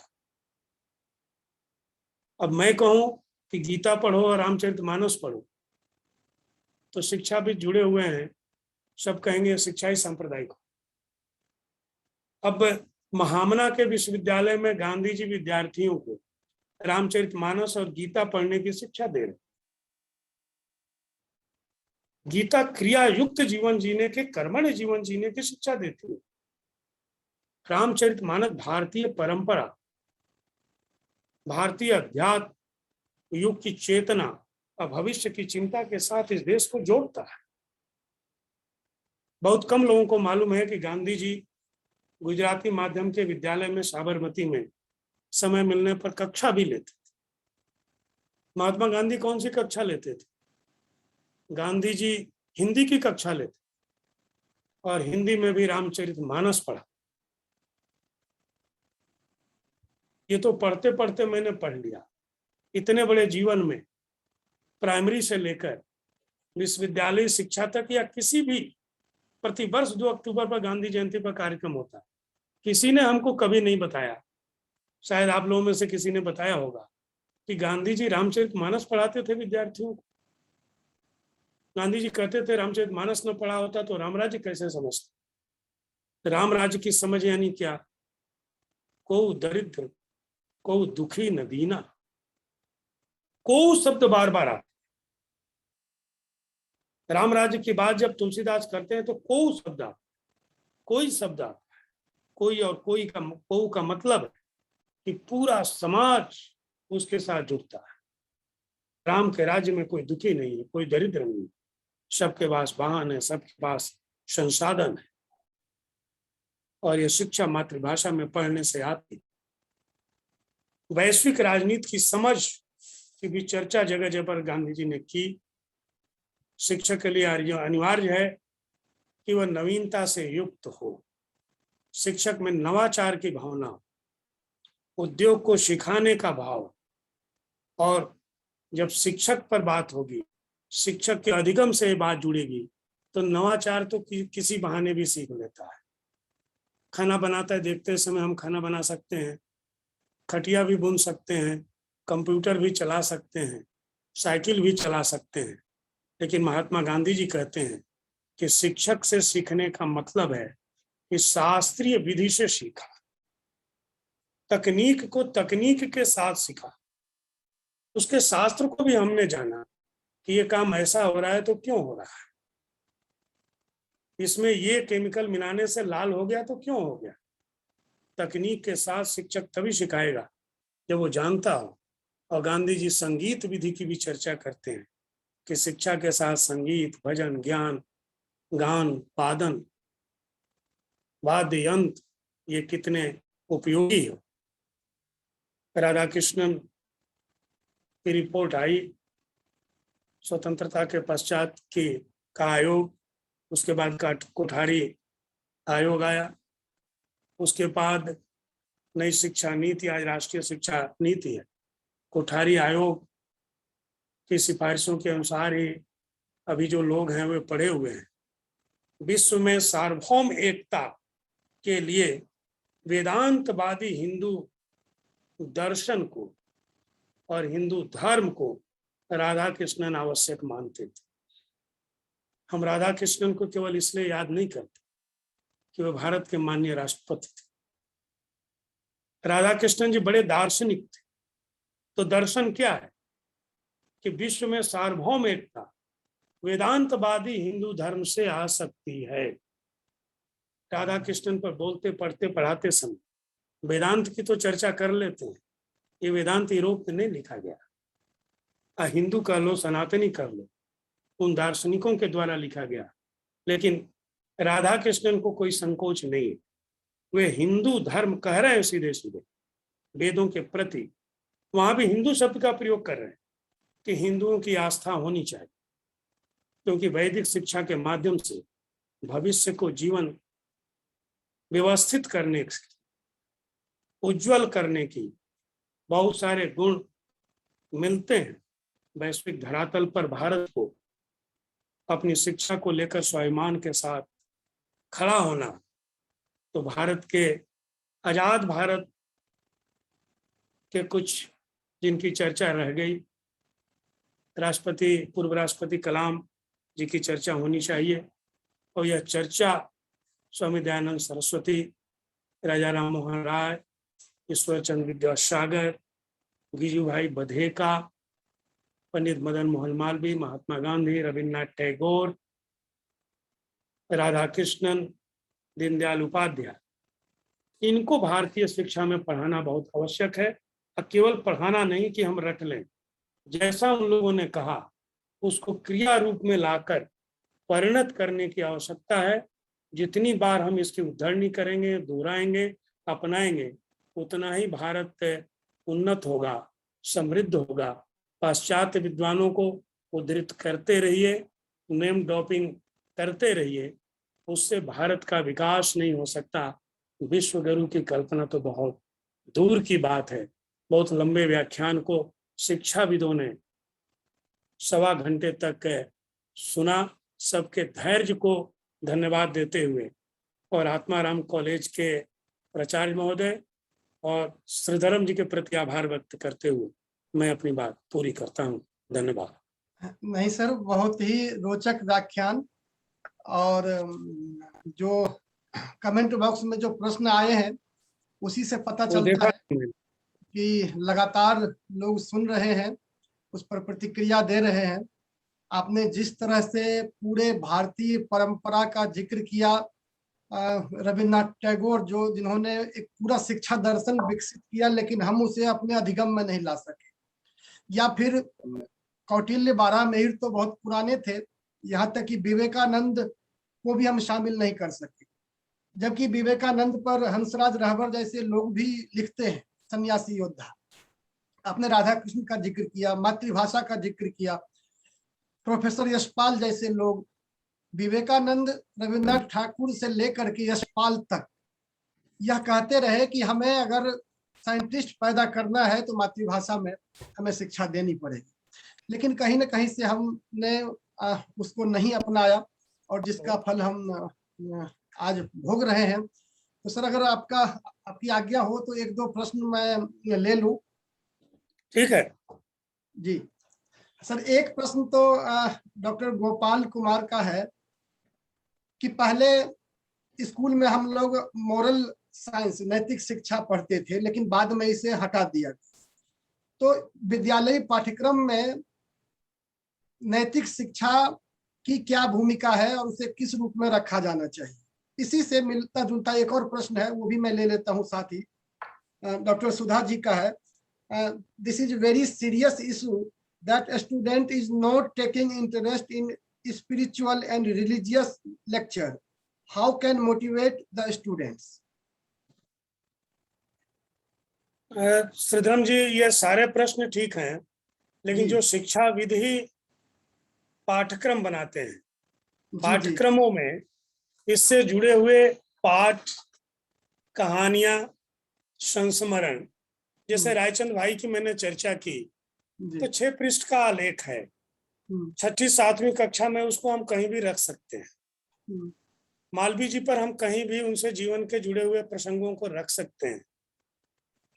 अब मैं कहूं कि गीता पढ़ो और रामचरितमानस पढ़ो तो शिक्षा भी जुड़े हुए हैं, सब कहेंगे शिक्षा ही सांप्रदायिक। अब महामना के विश्वविद्यालय में गांधी जी विद्यार्थियों को रामचरितमानस और गीता पढ़ने की शिक्षा दे रहे। गीता क्रिया युक्त जीवन जीने के, कर्मण्य जीवन जीने की शिक्षा देती है। रामचरितमानस भारतीय परंपरा, भारतीय अध्यात्म युग की चेतना और भविष्य की चिंता के साथ इस देश को जोड़ता है। बहुत कम लोगों को मालूम है कि गांधी जी गुजराती माध्यम के विद्यालय में साबरमती में समय मिलने पर कक्षा भी लेते थे। महात्मा गांधी कौन सी कक्षा लेते थे? गांधी जी हिंदी की कक्षा लेते और हिंदी में भी रामचरितमानस पढ़ा। ये तो पढ़ते पढ़ते मैंने पढ़ लिया। इतने बड़े जीवन में प्राइमरी से लेकर विश्वविद्यालय शिक्षा तक या किसी भी प्रतिवर्ष 2 अक्टूबर पर गांधी जयंती पर कार्यक्रम होता है, किसी ने हमको कभी नहीं बताया, शायद आप लोगों में से किसी ने बताया होगा कि गांधी जी रामचरितमानस पढ़ाते थे विद्यार्थियों को। गांधी जी कहते थे रामचरितमानस न पढ़ा होता तो रामराज्य कैसे समझते? राम राज्य की समझ यानी क्या? को दरिद्र, को दुखी न दीना। को शब्द बार बार आता। राम राज्य की बात जब तुलसीदास करते हैं तो को शब्द आता, कोई शब्द आता है। कोई और कोई का मतलब है कि पूरा समाज उसके साथ जुड़ता है। राम के राज्य में कोई दुखी नहीं है, कोई दरिद्र नहीं है। सबके पास वाहन है, सबके पास संसाधन है। और यह शिक्षा मातृभाषा में पढ़ने से आती। वैश्विक राजनीति की समझ की भी चर्चा जगह जगह पर गांधी जी ने की। शिक्षक के लिए अनिवार्य है कि वह नवीनता से युक्त हो। शिक्षक में नवाचार की भावना, उद्योग को सिखाने का भाव, और जब शिक्षक पर बात होगी, शिक्षक के अधिगम से बात जुड़ेगी, तो नवाचार तो किसी बहाने भी सीख लेता है। खाना बनाता है, देखते समय हम खाना बना सकते हैं, खटिया भी बुन सकते हैं, कंप्यूटर भी चला सकते हैं, साइकिल भी चला सकते हैं। लेकिन महात्मा गांधी जी कहते हैं कि शिक्षक से सीखने का मतलब है कि शास्त्रीय विधि से सीखा, तकनीक को तकनीक के साथ सीखा, उसके शास्त्र को भी हमने जाना कि ये काम ऐसा हो रहा है तो क्यों हो रहा है, इसमें ये केमिकल मिलाने से लाल हो गया तो क्यों हो गया। तकनीक के साथ शिक्षक तभी सिखाएगा जब वो जानता हो। और गांधी जी संगीत विधि की भी चर्चा करते हैं कि शिक्षा के साथ संगीत, भजन, ज्ञान, गान, वादन, वाद्य यंत्र ये कितने उपयोगी हो। राधा कृष्णन की रिपोर्ट आई स्वतंत्रता के पश्चात की का आयोग, उसके बाद का कोठारी आयोग आया, उसके बाद नई शिक्षा नीति, आज राष्ट्रीय शिक्षा नीति है। कोठारी आयोग की सिफारिशों के अनुसार ही अभी जो लोग हैं वे पढ़े हुए हैं। विश्व में सार्वभौम एकता के लिए वेदांतवादी हिंदू दर्शन को और हिंदू धर्म को राधा कृष्णन आवश्यक मानते थे। हम राधा कृष्णन को केवल इसलिए याद नहीं करते कि वे भारत के माननीय राष्ट्रपति थे। राधा कृष्णन जी बड़े दार्शनिक थे। तो दर्शन क्या है कि विश्व में सार्वभौम एकता वेदांतवादी हिंदू धर्म से आ सकती है। राधा कृष्णन पर बोलते, पढ़ते, पढ़ाते समय वेदांत की तो चर्चा कर लेते हैं। ये वेदांत यूरोप में नहीं लिखा गया, हिंदू कह लो, सनातनी कर लो, उन दार्शनिकों के द्वारा लिखा गया। लेकिन राधा कृष्णन को कोई संकोच नहीं है, वे हिंदू धर्म कह रहे हैं सीधे सीधे वेदों के प्रति। वहां भी हिंदू शब्द का प्रयोग कर रहे हैं कि हिंदुओं की आस्था होनी चाहिए, क्योंकि वैदिक शिक्षा के माध्यम से भविष्य को जीवन व्यवस्थित करने, उज्जवल करने की बहुत सारे गुण मिलते हैं। वैश्विक धरातल पर भारत को अपनी शिक्षा को लेकर स्वाभिमान के साथ खड़ा होना, तो भारत के आजाद भारत के कुछ जिनकी चर्चा रह गई, राष्ट्रपति, पूर्व राष्ट्रपति कलाम जी की चर्चा होनी चाहिए। और यह चर्चा स्वामी दयानंद सरस्वती, राजा राम मोहन राय, ईश्वर चंद्र विद्यासागर, गिजू भाई बधेका, पंडित मदन मोहन मालवीय, महात्मा गांधी, रविन्द्रनाथ टैगोर, राधा कृष्णन, दीनदयाल उपाध्याय, इनको भारतीय शिक्षा में पढ़ाना बहुत आवश्यक है। और केवल पढ़ाना नहीं कि हम रट लें, जैसा उन लोगों ने कहा उसको क्रिया रूप में लाकर परिणत करने की आवश्यकता है। जितनी बार हम इसकी उद्धरणी करेंगे, दोहराएंगे, अपनाएंगे, उतना ही भारत उन्नत होगा, समृद्ध होगा। पाश्चात्य विद्वानों को उद्धृत करते रहिए, नेम ड्रॉपिंग करते रहिए, उससे भारत का विकास नहीं हो सकता। विश्व गुरु की कल्पना तो बहुत दूर की बात है। बहुत लंबे व्याख्यान को शिक्षाविदों ने 1.25 घंटे तक सुना। सबके धैर्य को धन्यवाद देते हुए और आत्माराम कॉलेज के प्राचार्य महोदय और श्रीधरम जी के प्रति आभार व्यक्त करते हुए मैं अपनी बात पूरी करता हूँ। धन्यवाद। नहीं सर, बहुत ही रोचक व्याख्यान। और जो कमेंट बॉक्स में जो प्रश्न आए हैं उसी से पता चलता है कि लगातार लोग सुन रहे हैं, उस पर प्रतिक्रिया दे रहे हैं। आपने जिस तरह से पूरे भारतीय परंपरा का जिक्र किया, रविन्द्रनाथ टैगोर जिन्होंने एक पूरा शिक्षा दर्शन विकसित किया, लेकिन हम उसे अपने अधिगम में नहीं ला सके, या फिर कौटिल्य, बारहमेर तो बहुत पुराने थे, यहाँ तक कि विवेकानंद को भी हम शामिल नहीं कर सके, जबकि विवेकानंद पर हंसराज रहबर जैसे लोग भी लिखते हैं, सन्यासी योद्धा। आपने राधा कृष्ण का जिक्र किया, मातृभाषा का जिक्र किया, प्रोफेसर यशपाल जैसे लोग, विवेकानंद, रविन्द्रनाथ ठाकुर से लेकर के यशपाल तक यह कहते रहे कि हमें अगर साइंटिस्ट पैदा करना है तो मातृभाषा में हमें शिक्षा देनी पड़ेगी, लेकिन कहीं ना कहीं से हमने उसको नहीं अपनाया और जिसका फल हम आज भोग रहे हैं। तो सर अगर आपकी आज्ञा हो तो एक दो प्रश्न मैं ले लूं। ठीक है जी सर, एक प्रश्न तो डॉक्टर गोपाल कुमार का है कि पहले स्कूल में हम लोग मोरल साइंस नैतिक शिक्षा पढ़ते थे, लेकिन बाद में इसे हटा दिया। तो विद्यालयी पाठ्यक्रम में नैतिक शिक्षा की क्या भूमिका है और उसे किस रूप में रखा जाना चाहिए? इसी से मिलता जुलता एक और प्रश्न है, वो भी मैं ले लेता हूं साथ ही। डॉक्टर सुधा जी का है, this is very serious issue that student is not taking interest in spiritual and religious lecture, how can motivate the students? Shridharam ji, ये सारे प्रश्न ठीक हैं, लेकिन जो शिक्षाविद ही पाठ्यक्रम बनाते हैं, पाठ्यक्रमों में इससे जुड़े हुए पाठ, कहानियां, संस्मरण, जैसे रायचंद भाई की मैंने चर्चा की तो 6 पृष्ठ का आलेख है, 6ठी 7वीं कक्षा में उसको हम कहीं भी रख सकते हैं। मालवीय जी पर हम कहीं भी उनसे जीवन के जुड़े हुए प्रसंगों को रख सकते हैं।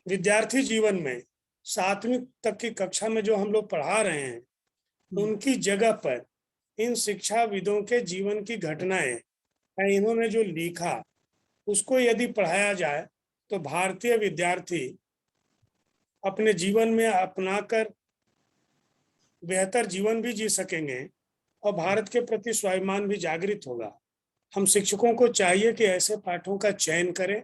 विद्यार्थी जीवन में 7वीं तक की कक्षा में जो हम लोग पढ़ा रहे हैं, उनकी जगह पर इन शिक्षाविदों के जीवन की घटनाएं, इन्होंने जो लिखा उसको यदि पढ़ाया जाए तो भारतीय विद्यार्थी अपने जीवन में अपनाकर बेहतर जीवन भी जी सकेंगे और भारत के प्रति स्वाभिमान भी जागृत होगा। हम शिक्षकों को चाहिए कि ऐसे पाठों का चयन करें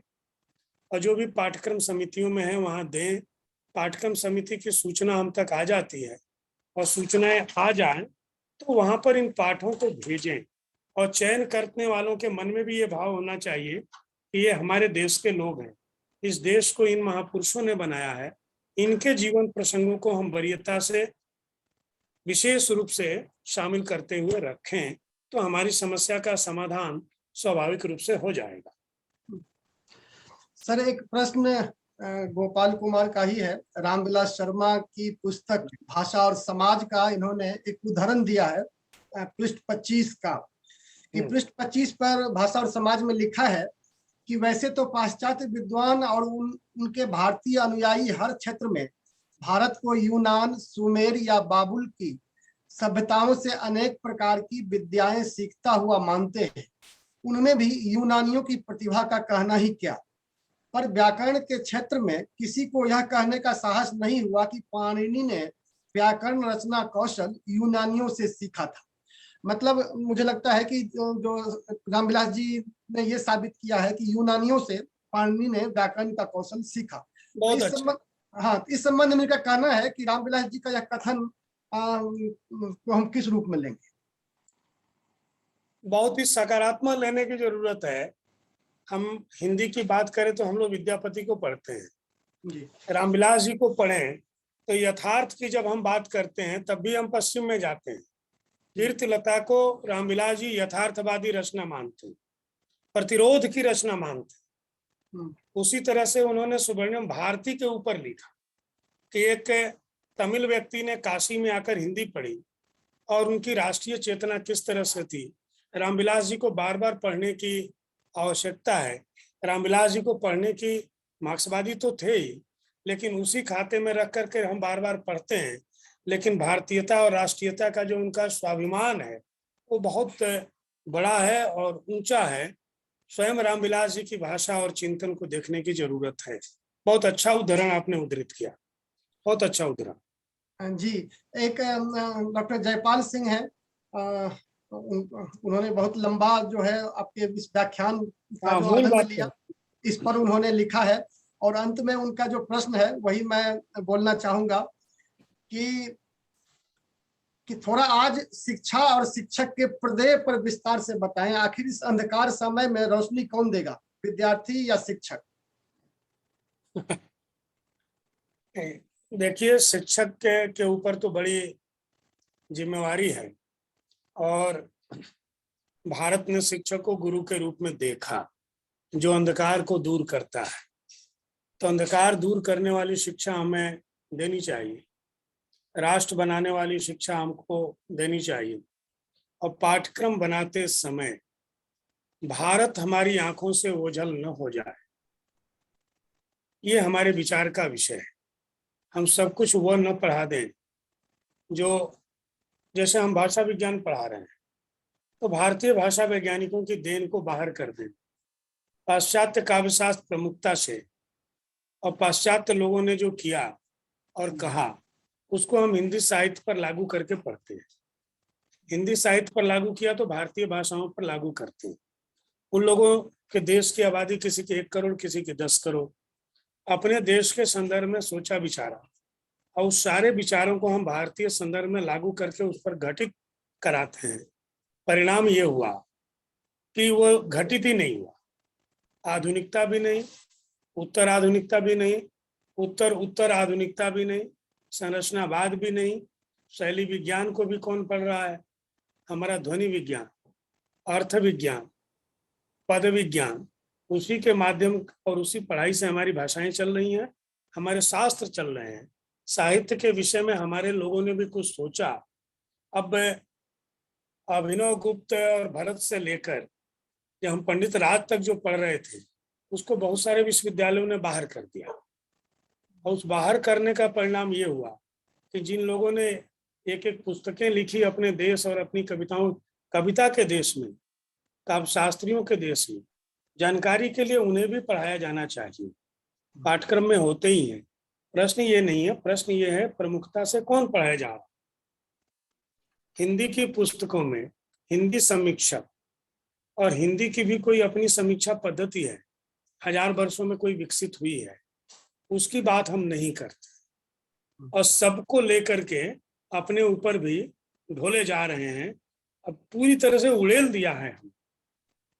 और जो भी पाठ्यक्रम समितियों में है वहां दें। पाठ्यक्रम समिति की सूचना हम तक आ जाती है और सूचनाएं आ जाएं तो वहां पर इन पाठों को भेजें, और चयन करने वालों के मन में भी ये भाव होना चाहिए कि ये हमारे देश के लोग हैं, इस देश को इन महापुरुषों ने बनाया है, इनके जीवन प्रसंगों को हम वरीयता से विशेष रूप से शामिल करते हुए रखें तो हमारी समस्या का समाधान स्वाभाविक रूप से हो जाएगा। सर एक प्रश्न गोपाल कुमार का ही है। रामविलास शर्मा की पुस्तक भाषा और समाज का इन्होंने एक उदाहरण दिया है पृष्ठ 25 का, कि पृष्ठ 25 पर भाषा और समाज में लिखा है कि वैसे तो पाश्चात्य विद्वान और उनके भारतीय अनुयायी हर क्षेत्र में भारत को यूनान, सुमेर या बाबुल की सभ्यताओं से अनेक प्रकार की विद्याएं सीखता हुआ मानते हैं। उनमें भी यूनानियों की प्रतिभा का कहना ही क्या, पर व्याकरण के क्षेत्र में किसी को यह कहने का साहस नहीं हुआ कि पाणिनि ने व्याकरण रचना कौशल यूनानियों से सीखा था। मतलब मुझे लगता है कि जो रामविलास जी ने यह साबित किया है कि यूनानियों से पाणिनि ने व्याकरण का कौशल सीखा। बहुत अच्छा। हाँ, इस संबंध में इनका कहना है कि रामविलास जी का यह कथन को हम किस रूप में लेंगे? बहुत ही सकारात्मक लेने की जरूरत है। हम हिंदी की बात करें तो हम लोग विद्यापति को पढ़ते हैं जी, रामविलास जी को पढ़ें तो यथार्थ की जब हम बात करते हैं तब भी हम पश्चिम में जाते हैं। कीर्तिलता को रामविलास जी यथार्थवादी रचना मानते, प्रतिरोध की रचना मानते। उसी तरह से उन्होंने सुब्रमण्यम भारती के ऊपर लिखा कि एक तमिल व्यक्ति ने काशी में आकर हिंदी पढ़ी और उनकी राष्ट्रीय चेतना किस तरह से थी। रामविलास जी को बार बार पढ़ने की आवश्यकता है। रामविलास जी को पढ़ने की मार्क्सवादी तो थे ही, लेकिन उसी खाते में रख करके हम बार बार पढ़ते हैं, लेकिन भारतीयता और राष्ट्रीयता का जो उनका स्वाभिमान है वो बहुत बड़ा है और ऊंचा है। स्वयं रामविलास जी की भाषा और चिंतन को देखने की जरूरत है। बहुत अच्छा उदाहरण आपने उद्धृत किया, बहुत अच्छा उदाहरण। जी, एक डॉक्टर जयपाल सिंह है, उन्होंने बहुत लंबा जो है आपके इस व्याख्यान का जो आनंद लिया, इस पर उन्होंने लिखा है और अंत में उनका जो प्रश्न है वही मैं बोलना चाहूंगा कि थोड़ा आज शिक्षा और शिक्षक के पर्दे पर विस्तार से बताएं, आखिर इस अंधकार समय में रोशनी कौन देगा, विद्यार्थी या शिक्षक? देखिए, शिक्षक के ऊपर तो बड़ी जिम्मेवारी है और भारत ने शिक्षक को गुरु के रूप में देखा। जो अंधकार को दूर करता है। तो अंधकार दूर करने वाली शिक्षा हमें देनी चाहिए, राष्ट्र बनाने वाली शिक्षा हमको देनी चाहिए। और पाठ्यक्रम बनाते समय भारत हमारी आंखों से ओझल न हो जाए, ये हमारे विचार का विषय है। हम सब कुछ वो न पढ़ा दें जो, जैसे हम भाषा विज्ञान पढ़ा रहे हैं तो भारतीय भाषा वैज्ञानिकों की देन को बाहर कर दें, पाश्चात्य काव्यशास्त्र प्रमुखता से और पाश्चात्य लोगों ने जो किया और कहा उसको हम हिंदी साहित्य पर लागू करके पढ़ते हैं। हिंदी साहित्य पर लागू किया तो भारतीय भाषाओं पर लागू करते हैं। उन लोगों के देश की आबादी किसी की 1 करोड़, किसी की 10 करोड़, अपने देश के संदर्भ में सोचा विचारा और उस सारे विचारों को हम भारतीय संदर्भ में लागू करके उस पर घटित कराते हैं। परिणाम ये हुआ कि वो घटित ही नहीं हुआ, आधुनिकता भी नहीं, उत्तर आधुनिकता भी नहीं, उत्तर आधुनिकता भी नहीं, संरचनावाद भी नहीं, शैली विज्ञान को भी कौन पढ़ रहा है? हमारा ध्वनि विज्ञान, अर्थ विज्ञान, पद विज्ञान, उसी के माध्यम और उसी पढ़ाई से हमारी भाषाएं चल रही हैं, हमारे शास्त्र चल रहे हैं। साहित्य के विषय में हमारे लोगों ने भी कुछ सोचा। अब अभिनव गुप्त और भरत से लेकर जब हम पंडित राज तक जो पढ़ रहे थे उसको बहुत सारे विश्वविद्यालयों ने बाहर कर दिया। और उस बाहर करने का परिणाम ये हुआ कि जिन लोगों ने एक एक पुस्तकें लिखी अपने देश और अपनी कविता के देश में, काव्य शास्त्रियों के देश में, जानकारी के लिए उन्हें भी पढ़ाया जाना चाहिए। पाठ्यक्रम में होते ही हैं। प्रश्न ये नहीं है, प्रश्न ये है प्रमुखता से कौन पढ़ाया जा रहा। हिंदी की पुस्तकों में हिंदी समीक्षा और हिंदी की भी कोई अपनी समीक्षा पद्धति है, 1000 वर्षों में कोई विकसित हुई है, उसकी बात हम नहीं करते और सबको लेकर के अपने ऊपर भी ढोले जा रहे हैं। अब पूरी तरह से उड़ेल दिया है,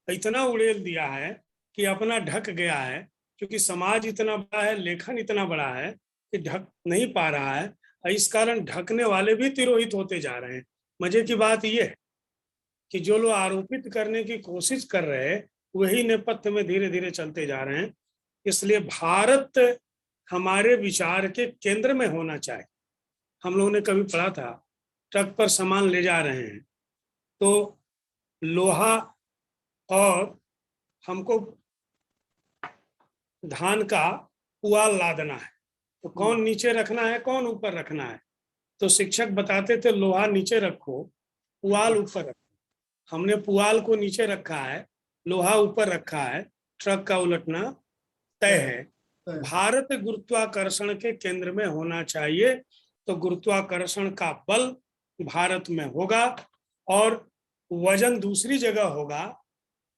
इतना उड़ेल दिया है कि अपना ढक गया है, क्योंकि समाज इतना बड़ा है, लेखन इतना बड़ा है कि ढक नहीं पा रहा है और इस कारण ढकने वाले भी तिरोहित होते जा रहे हैं। मजे की बात यह है कि जो लोग आरोपित करने की कोशिश कर रहे हैं वही नेपथ्य में धीरे धीरे चलते जा रहे हैं। इसलिए भारत हमारे विचार के केंद्र में होना चाहिए। हम लोगों ने कभी पढ़ा था, ट्रक पर सामान ले जा रहे हैं तो लोहा और हमको धान का पुआल लादना है, तो कौन नीचे रखना है, कौन ऊपर रखना है? तो शिक्षक बताते थे लोहा नीचे रखो, पुआल ऊपर रखो। हमने पुआल को नीचे रखा है, लोहा ऊपर रखा है, ट्रक का उलटना तय है। भारत गुरुत्वाकर्षण के केंद्र में होना चाहिए, तो गुरुत्वाकर्षण का बल भारत में होगा और वजन दूसरी जगह होगा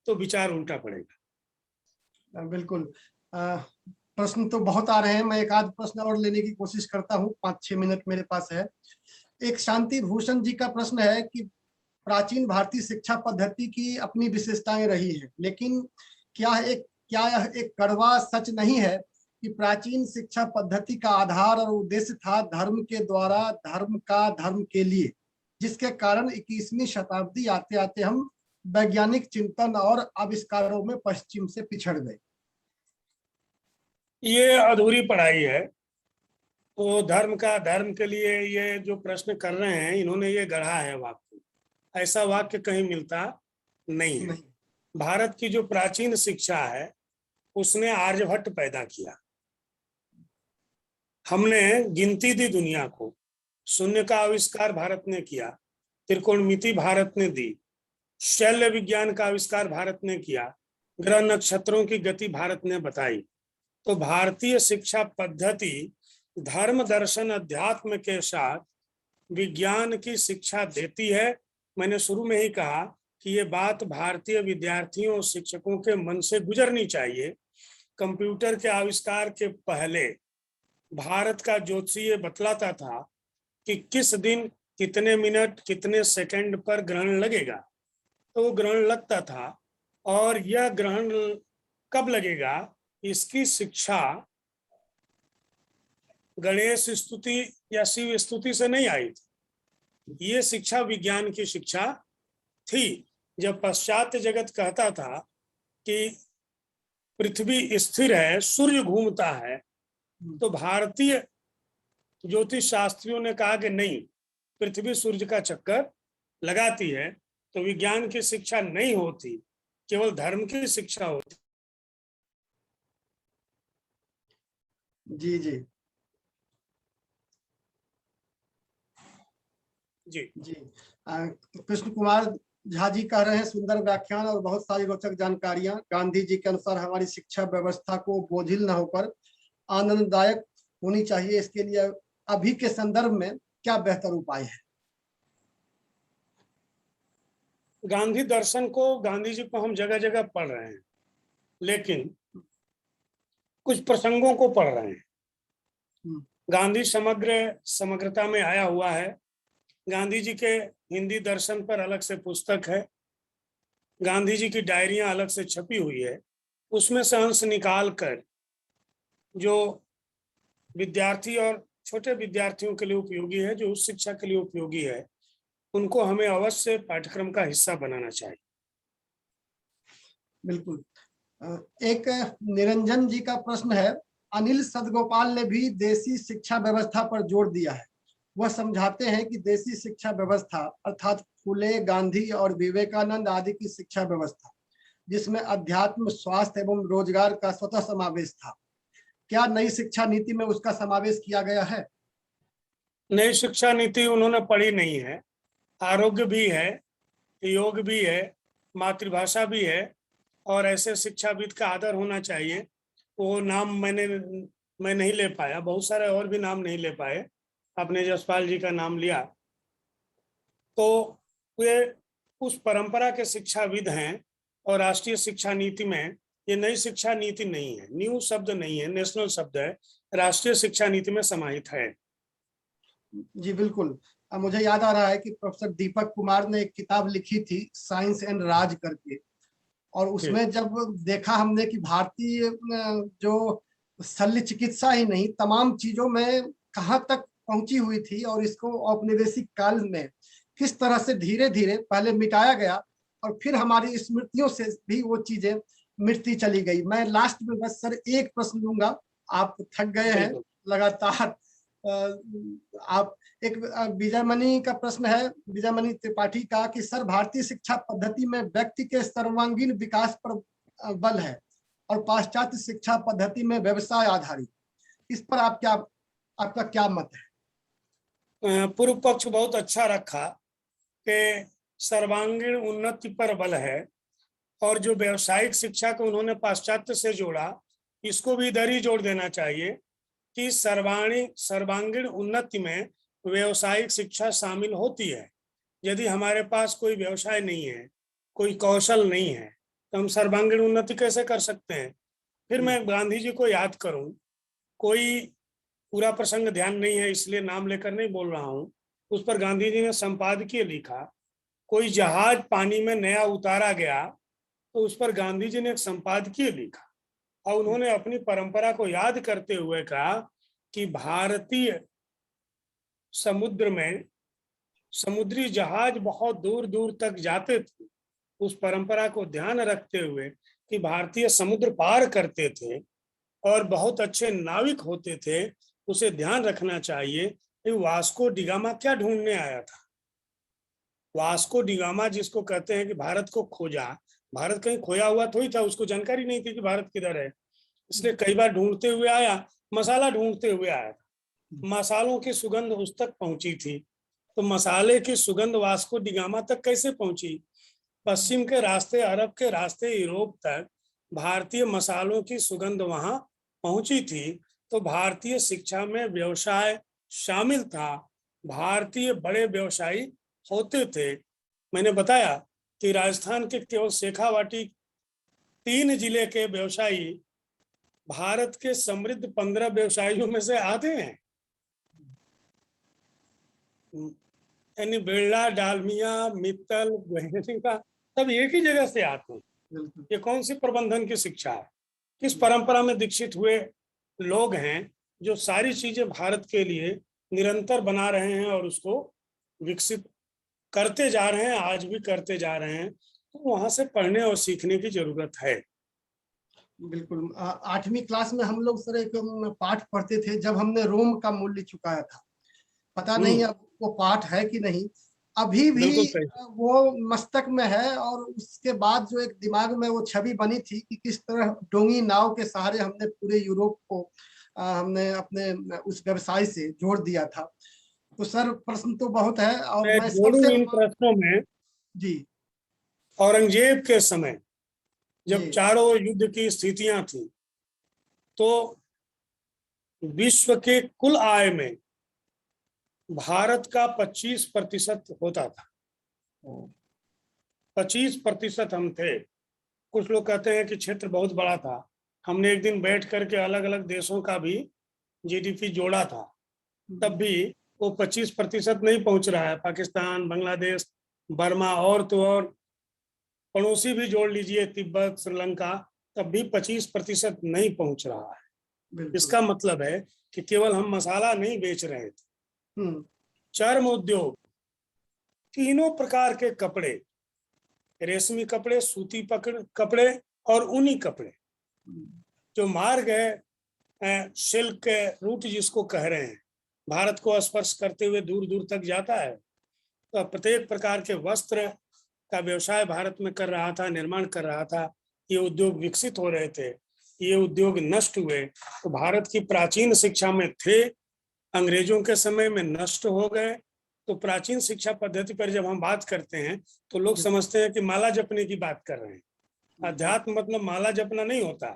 तो विचार उल्टा पड़ेगा। बिल्कुल। प्रश्न तो बहुत आ रहे हैं, मैं एक आध प्रश्न और लेने की कोशिश करता हूँ, 5-6 मिनट मेरे पास है। एक शांति भूषण जी का प्रश्न है कि प्राचीन भारतीय शिक्षा पद्धति की अपनी विशेषताएं रही है, लेकिन क्या यह एक कड़वा सच नहीं है कि प्राचीन शिक्षा पद्धति का आधार और उद्देश्य था धर्म के द्वारा धर्म का धर्म के लिए, जिसके कारण 21वीं शताब्दी आते आते हम वैज्ञानिक चिंतन और आविष्कारों में पश्चिम से पिछड़ गए। ये अधूरी पढ़ाई है। तो धर्म का धर्म के लिए ये जो प्रश्न कर रहे हैं इन्होंने ये गढ़ा है वाक्य, ऐसा वाक्य कहीं मिलता नहीं है। भारत की जो प्राचीन शिक्षा है उसने आर्यभट्ट पैदा किया। हमने गिनती दी दुनिया को, शून्य का आविष्कार भारत ने किया, त्रिकोणमिति भारत ने दी, शैल्य विज्ञान का आविष्कार भारत ने किया, ग्रह नक्षत्रों की गति भारत ने बताई। तो भारतीय शिक्षा पद्धति धर्म दर्शन अध्यात्म के साथ विज्ञान की शिक्षा देती है। मैंने शुरू में ही कहा कि ये बात भारतीय विद्यार्थियों और शिक्षकों के मन से गुजरनी चाहिए। कंप्यूटर के आविष्कार के पहले भारत का ज्योतिषी ये बतलाता था कि किस दिन कितने मिनट कितने सेकंड पर ग्रहण लगेगा, तो वो ग्रहण लगता था। और यह ग्रहण कब लगेगा इसकी शिक्षा गणेश स्तुति या शिव स्तुति से नहीं आई थी, ये शिक्षा विज्ञान की शिक्षा थी। जब पाश्चात्य जगत कहता था कि पृथ्वी स्थिर है, सूर्य घूमता है, तो भारतीय ज्योतिष शास्त्रियों ने कहा कि नहीं, पृथ्वी सूर्य का चक्कर लगाती है, तो विज्ञान की शिक्षा नहीं होती, केवल धर्म की शिक्षा होती। जी जी जी जी। कृष्ण कुमार झा जी कह रहे हैं, सुंदर व्याख्यान और बहुत सारी रोचक जानकारियां। गांधी जी के अनुसार हमारी शिक्षा व्यवस्था को बोझिल न होकर आनंददायक होनी चाहिए। इसके लिए अभी के संदर्भ में क्या बेहतर उपाय है? गांधी दर्शन को, गांधी जी को हम जगह जगह पढ़ रहे हैं, लेकिन कुछ प्रसंगों को पढ़ रहे हैं। गांधी समग्रता में आया हुआ है। गांधी जी के हिंदी दर्शन पर अलग से पुस्तक है, गांधी जी की डायरियां अलग से छपी हुई है। उसमें से अंश निकाल कर जो विद्यार्थी और छोटे विद्यार्थियों के लिए उपयोगी है, जो उस शिक्षा के लिए उपयोगी है, उनको हमें अवश्य पाठ्यक्रम का हिस्सा बनाना चाहिए। बिल्कुल। एक निरंजन जी का प्रश्न है, अनिल सदगोपाल ने भी देसी शिक्षा व्यवस्था पर जोर दिया है। वह समझाते हैं कि देसी शिक्षा व्यवस्था अर्थात फुले, गांधी और विवेकानंद आदि की शिक्षा व्यवस्था, जिसमें अध्यात्म, स्वास्थ्य एवं रोजगार का स्वतः समावेश था, क्या नई शिक्षा नीति में उसका समावेश किया गया है? नई शिक्षा नीति उन्होंने पढ़ी नहीं है। आरोग्य भी है, योग भी है, मातृभाषा भी है, और ऐसे शिक्षाविद का आदर होना चाहिए। वो नाम मैं नहीं ले पाया, बहुत सारे और भी नाम नहीं ले पाए, आपने जसपाल जी का नाम लिया, तो वे उस परंपरा के शिक्षाविद हैं। और राष्ट्रीय शिक्षा नीति में ये नई शिक्षा नीति नहीं है, न्यू शब्द नहीं है, नेशनल शब्द है, राष्ट्रीय शिक्षा नीति में समाहित है। जी बिल्कुल। अब मुझे याद आ रहा है कि प्रोफेसर दीपक कुमार ने एक किताब लिखी थी, साइंस एंड राज करके, और उसमें जब देखा हमने कि भारतीय जो शल्य चिकित्सा ही नहीं, तमाम चीजों में कहाँ तक पहुंची हुई थी, और इसको औपनिवेशिक काल में किस तरह से धीरे धीरे पहले मिटाया गया और फिर हमारी स्मृतियों से भी वो चीजें मिटती चली गई। मैं लास्ट में बस सर एक प्रश्न लूंगा, आप थक गए हैं लगातार। आप एक विजयमणि का प्रश्न है, विजयमणि त्रिपाठी का, कि सर भारतीय शिक्षा पद्धति में व्यक्ति के सर्वांगीण विकास पर बल है और पाश्चात्य शिक्षा पद्धति में व्यवसाय आधारित, इस पर आपका क्या मत है? पूर्व पक्ष बहुत अच्छा रखा कि सर्वांगीण उन्नति पर बल है, और जो व्यवसायिक शिक्षा को उन्होंने पाश्चात्य से जोड़ा, इसको भी इधर ही जोड़ देना चाहिए कि सर्वांगीण उन्नति में व्यवसायिक शिक्षा शामिल होती है। यदि हमारे पास कोई व्यवसाय नहीं है, कोई कौशल नहीं है, तो हम सर्वांगीण उन्नति कैसे कर सकते हैं? फिर मैं गांधी जी को याद करूं, कोई पूरा प्रसंग ध्यान नहीं है इसलिए नाम लेकर नहीं बोल रहा हूं, उस पर गांधी जी ने संपादकीय लिखा। कोई जहाज पानी में नया उतारा गया तो उस पर गांधी जी ने एक संपादकीय लिखा, और उन्होंने अपनी परंपरा को याद करते हुए कहा कि भारतीय समुद्र में समुद्री जहाज बहुत दूर दूर तक जाते थे, उस परंपरा को ध्यान रखते हुए कि भारतीय समुद्र पार करते थे और बहुत अच्छे नाविक होते थे, उसे ध्यान रखना चाहिए कि वास्को डिगामा क्या ढूंढने आया था। वास्को डिगामा जिसको कहते हैं कि भारत को खोजा, भारत कहीं खोया हुआ थोड़ी था, उसको जानकारी नहीं थी कि भारत किधर है, इसलिए कई बार ढूंढते हुए आया, मसाला ढूंढते हुए आया था, मसालों की सुगंध उस तक पहुंची थी, तो मसाले की सुगंध वास्को डिगामा तक कैसे पहुंची? पश्चिम के रास्ते, अरब के रास्ते, यूरोप तक भारतीय मसालों की सुगंध वहां पहुंची थी। तो भारतीय शिक्षा में व्यवसाय शामिल था, भारतीय बड़े व्यवसायी होते थे। मैंने बताया कि राजस्थान के केवल शेखावाटी 3 जिले के व्यवसायी भारत के समृद्ध 15 व्यवसायियों में से आते हैं। यानी बिरला, डालमिया, मित्तल, गोयनका सब एक ही जगह से आते हैं। ये कौन सी प्रबंधन की शिक्षा है? किस परंपरा में दीक्षित हुए लोग हैं जो सारी चीजें भारत के लिए निरंतर बना रहे हैं और उसको विकसित करते जा रहे हैं, आज भी करते जा रहे हैं। तो वहां से पढ़ने और सीखने की जरूरत है। बिल्कुल। 8वीं क्लास में हम लोग सर एक पाठ पढ़ते थे, जब हमने रोम का मूल्य चुकाया था। पता नहीं अब वो पाठ है कि नहीं, अभी भी बिल्कुल सही। वो मस्तक में है। और उसके बाद जो एक दिमाग में वो छवि बनी थी कि किस तरह डोंगी नाव के सहारे हमने पूरे यूरोप को हमने अपने उस व्यवसाय से जोड़ दिया था। तो सर प्रश्न तो बहुत है, और मैं मैं जोड़ू सबसे इन प्रश्नों में जी औरंगजेब के समय जब जी चारों ओर युद्ध की स्थितियां थी, तो विश्व के कुल आय में भारत का 25% होता था। 25% हम थे। कुछ लोग कहते हैं कि क्षेत्र बहुत बड़ा था। हमने एक दिन बैठ करके अलग अलग देशों का भी जीडीपी जोड़ा था, तब भी वो 25% नहीं पहुंच रहा है। पाकिस्तान, बांग्लादेश, बर्मा और तो और पड़ोसी भी जोड़ लीजिए, तिब्बत, श्रीलंका, तब भी 25% नहीं पहुंच रहा है। बिल्कुल। इसका मतलब है कि केवल हम मसाला नहीं बेच रहे थे, हम्म चर्म उद्योग, तीनों प्रकार के कपड़े, रेशमी कपड़े, सूती कपड़े और ऊनी कपड़े, जो मार्ग है सिल्क रूट जिसको कह रहे हैं, भारत को स्पर्श करते हुए दूर दूर तक जाता है। तो प्रत्येक प्रकार के वस्त्र का व्यवसाय भारत में कर रहा था, निर्माण कर रहा था। ये उद्योग विकसित हो रहे थे। ये उद्योग नष्ट हुए तो भारत की प्राचीन शिक्षा में थे, अंग्रेजों के समय में नष्ट हो गए। तो प्राचीन शिक्षा पद्धति पर जब हम बात करते हैं तो लोग समझते हैं कि माला जपने की बात कर रहे हैं। अध्यात्म मतलब माला जपना नहीं होता।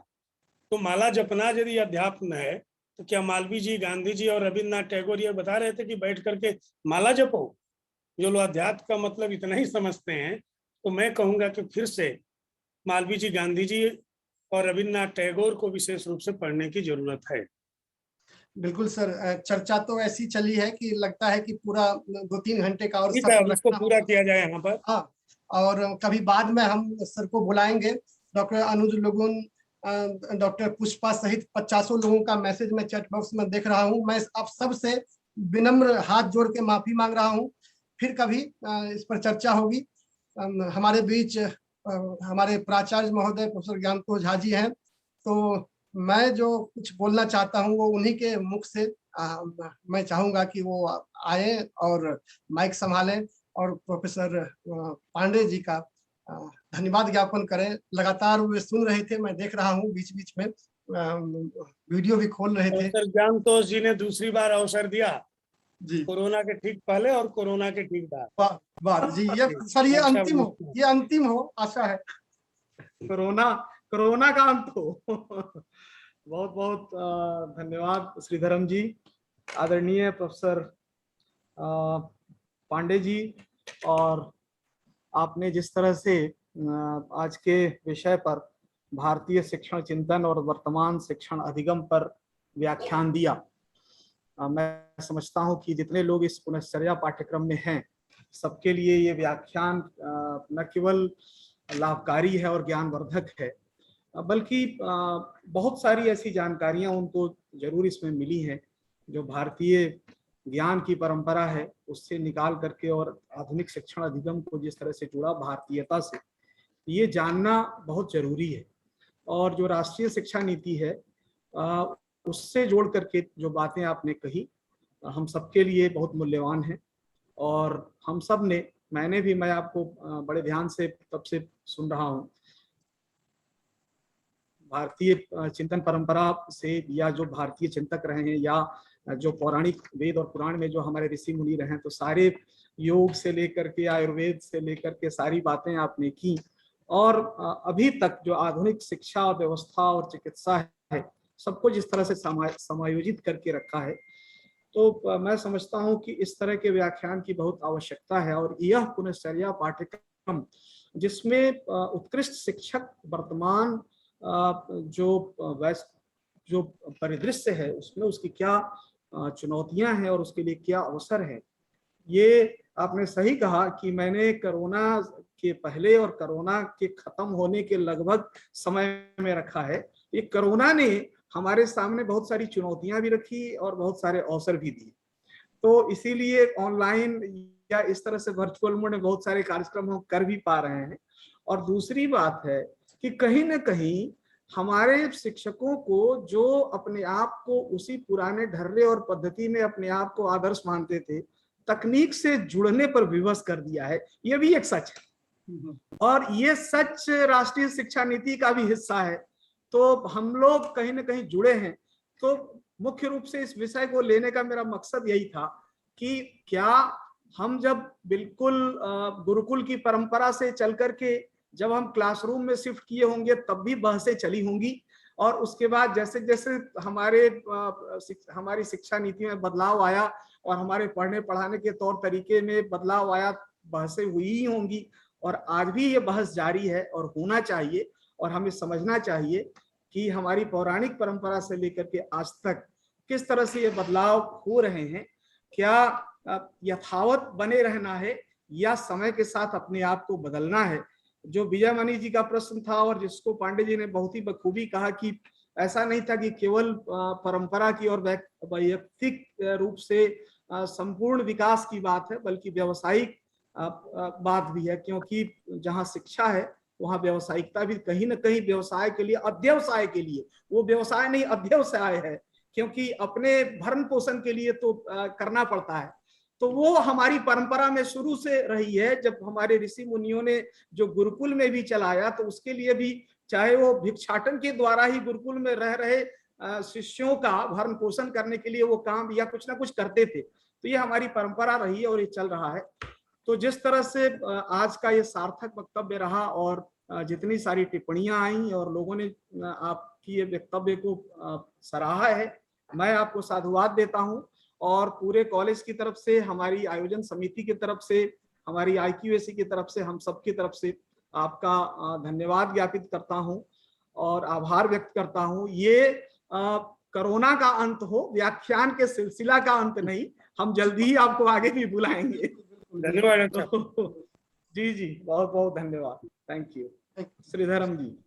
तो माला जपना यदि अध्यात्म है तो क्या मालवीय जी, गांधी जी और रविन्द्रनाथ टैगोर ये बता रहे थे कि बैठ करके माला जपो? जो लोग अध्यात्म का मतलब इतना ही समझते हैं, तो मैं कहूंगा कि फिर से मालवीय जी, गांधी जी और रविन्द्रनाथ टैगोर को विशेष रूप से पढ़ने की जरूरत है। बिल्कुल सर। चर्चा तो ऐसी चली है कि लगता है कि पूरा 2-3 घंटे का और ठीक है, सफर अब इसको रखना पूरा होगा। किया जाए यहाँ पर। हाँ, और कभी बाद में हम सर को बुलाएंगे। डॉक्टर अनुज लुगुन, डॉक्टर पुष्पा सहित 50 लोगों का मैसेज मैं चैट बॉक्स में देख रहा हूँ। मैं आप सबसे विनम्र हाथ जोड़ के माफी मांग रहा हूँ। फिर कभी इस पर चर्चा होगी। हमारे बीच हमारे प्राचार्य महोदय प्रोफेसर ज्ञानतोष झा जी हैं। तो मैं जो कुछ बोलना चाहता हूँ वो उन्हीं के मुख से मैं चाहूंगा कि वो आए और माइक संभालें और प्रोफेसर पांडे जी का धन्यवाद ज्ञापन करें। लगातार वे सुन रहे थे, मैं देख रहा हूँ बीच बीच में वीडियो भी खोल रहे थे। प्रोफेसर ज्ञानतोष जी ने दूसरी बार अवसर दिया, जी कोरोना के ठीक पहले और कोरोना के ठीक बाद। वाह वाह जी, ये सर ये अच्छा, अंतिम हो, ये अंतिम हो आशा है। कोरोना कोरोना का अंत हो। बहुत बहुत धन्यवाद श्रीधरम जी, आदरणीय प्रोफेसर पांडे जी। और आपने जिस तरह से आज के विषय पर भारतीय शिक्षण चिंतन और वर्तमान शिक्षण अधिगम पर व्याख्यान दिया, मैं समझता हूं कि जितने लोग इस पुनश्चर्या पाठ्यक्रम में हैं, सबके लिए ये व्याख्यान न केवल लाभकारी है और ज्ञानवर्धक है, बल्कि बहुत सारी ऐसी जानकारियां उनको जरूर इसमें मिली हैं जो भारतीय ज्ञान की परंपरा है उससे निकाल करके और आधुनिक शिक्षण अधिगम को जिस तरह से जुड़ा भारतीयता से, ये जानना बहुत जरूरी है। और जो राष्ट्रीय शिक्षा नीति है उससे जोड़ करके जो बातें आपने कही हम सबके लिए बहुत मूल्यवान है। और हम सब ने, मैं आपको बड़े ध्यान से तब से सुन रहा हूँ, भारतीय चिंतन परंपरा से या जो भारतीय चिंतक रहे हैं या जो पौराणिक वेद और पुराण में जो हमारे ऋषि मुनि रहे हैं, तो सारे योग से लेकर के आयुर्वेद से लेकर के सारी बातें आपने की। और अभी तक जो आधुनिक शिक्षा व्यवस्था और चिकित्सा है, सबको जिस तरह से समायोजित करके रखा है, तो मैं समझता हूं कि इस तरह के व्याख्यान की बहुत आवश्यकता है। और यह पुनश्चर्या पाठ्यक्रम जिसमें उत्कृष्ट शिक्षक वर्तमान जो परिदृश्य है उसमें उसकी क्या चुनौतियां हैं और उसके लिए क्या अवसर है, ये आपने सही कहा कि मैंने कोरोना के पहले और कोरोना के खत्म होने के लगभग समय में रखा है। ये कोरोना ने हमारे सामने बहुत सारी चुनौतियां भी रखी और बहुत सारे अवसर भी दिए। तो इसीलिए ऑनलाइन या इस तरह से वर्चुअल मोड में बहुत सारे कार्यक्रम हम कर भी पा रहे हैं। और दूसरी बात है कि कहीं ना कहीं हमारे शिक्षकों को जो अपने आप को उसी पुराने ढर्रे और पद्धति में अपने आप को आदर्श मानते थे, तकनीक से जुड़ने पर विवश कर दिया है। ये भी एक सच है और ये सच राष्ट्रीय शिक्षा नीति का भी हिस्सा है। तो हम लोग कहीं ना कहीं जुड़े हैं। तो मुख्य रूप से इस विषय को लेने का मेरा मकसद यही था कि क्या हम जब बिल्कुल गुरुकुल की परंपरा से चल करके जब हम क्लासरूम में शिफ्ट किए होंगे तब भी बहसें चली होंगी, और उसके बाद जैसे जैसे हमारी शिक्षा नीति में बदलाव आया और हमारे पढ़ने पढ़ाने के तौर तरीके में बदलाव आया, बहसें हुई ही होंगी। और आज भी ये बहस जारी है और होना चाहिए। और हमें समझना चाहिए कि हमारी पौराणिक परंपरा से लेकर के आज तक किस तरह से ये बदलाव हो रहे हैं, क्या यथावत बने रहना है या समय के साथ अपने आप को बदलना है। जो विजयमणि जी का प्रश्न था और जिसको पांडे जी ने बहुत ही बखूबी कहा कि ऐसा नहीं था कि केवल परंपरा की और वैयक्तिक रूप से संपूर्ण विकास की बात है, बल्कि व्यवसायिक बात भी है, क्योंकि जहां शिक्षा है वहां व्यवसायिकता भी कहीं ना कहीं व्यवसाय के लिए, अध्यवसाय के लिए, वो व्यवसाय नहीं अध्यवसाय है, क्योंकि अपने भरण पोषण के लिए तो करना पड़ता है। तो वो हमारी परंपरा में शुरू से रही है। जब हमारे ऋषि मुनियों ने जो गुरुकुल में भी चलाया तो उसके लिए भी, चाहे वो भिक्षाटन के द्वारा ही गुरुकुल में रह रहे शिष्यों का भरण पोषण करने के लिए वो काम या कुछ ना कुछ करते थे। तो ये हमारी परंपरा रही है और ये चल रहा है। तो जिस तरह से आज का ये सार्थक वक्तव्य रहा और जितनी सारी टिप्पणियां आई और लोगों ने आपकी ये वक्तव्य को सराहा है, मैं आपको साधुवाद देता हूं। और पूरे कॉलेज की तरफ से, हमारी आयोजन समिति की तरफ से, हमारी IQAC की तरफ से, हम सब की तरफ से आपका धन्यवाद ज्ञापित करता हूं और आभार व्यक्त करता हूं। ये कोरोना का अंत हो, व्याख्यान के सिलसिला का अंत नहीं। हम जल्दी ही आपको आगे भी बुलाएंगे। धन्यवाद। जी जी, बहुत बहुत धन्यवाद। Thank you. श्रीधरम जी।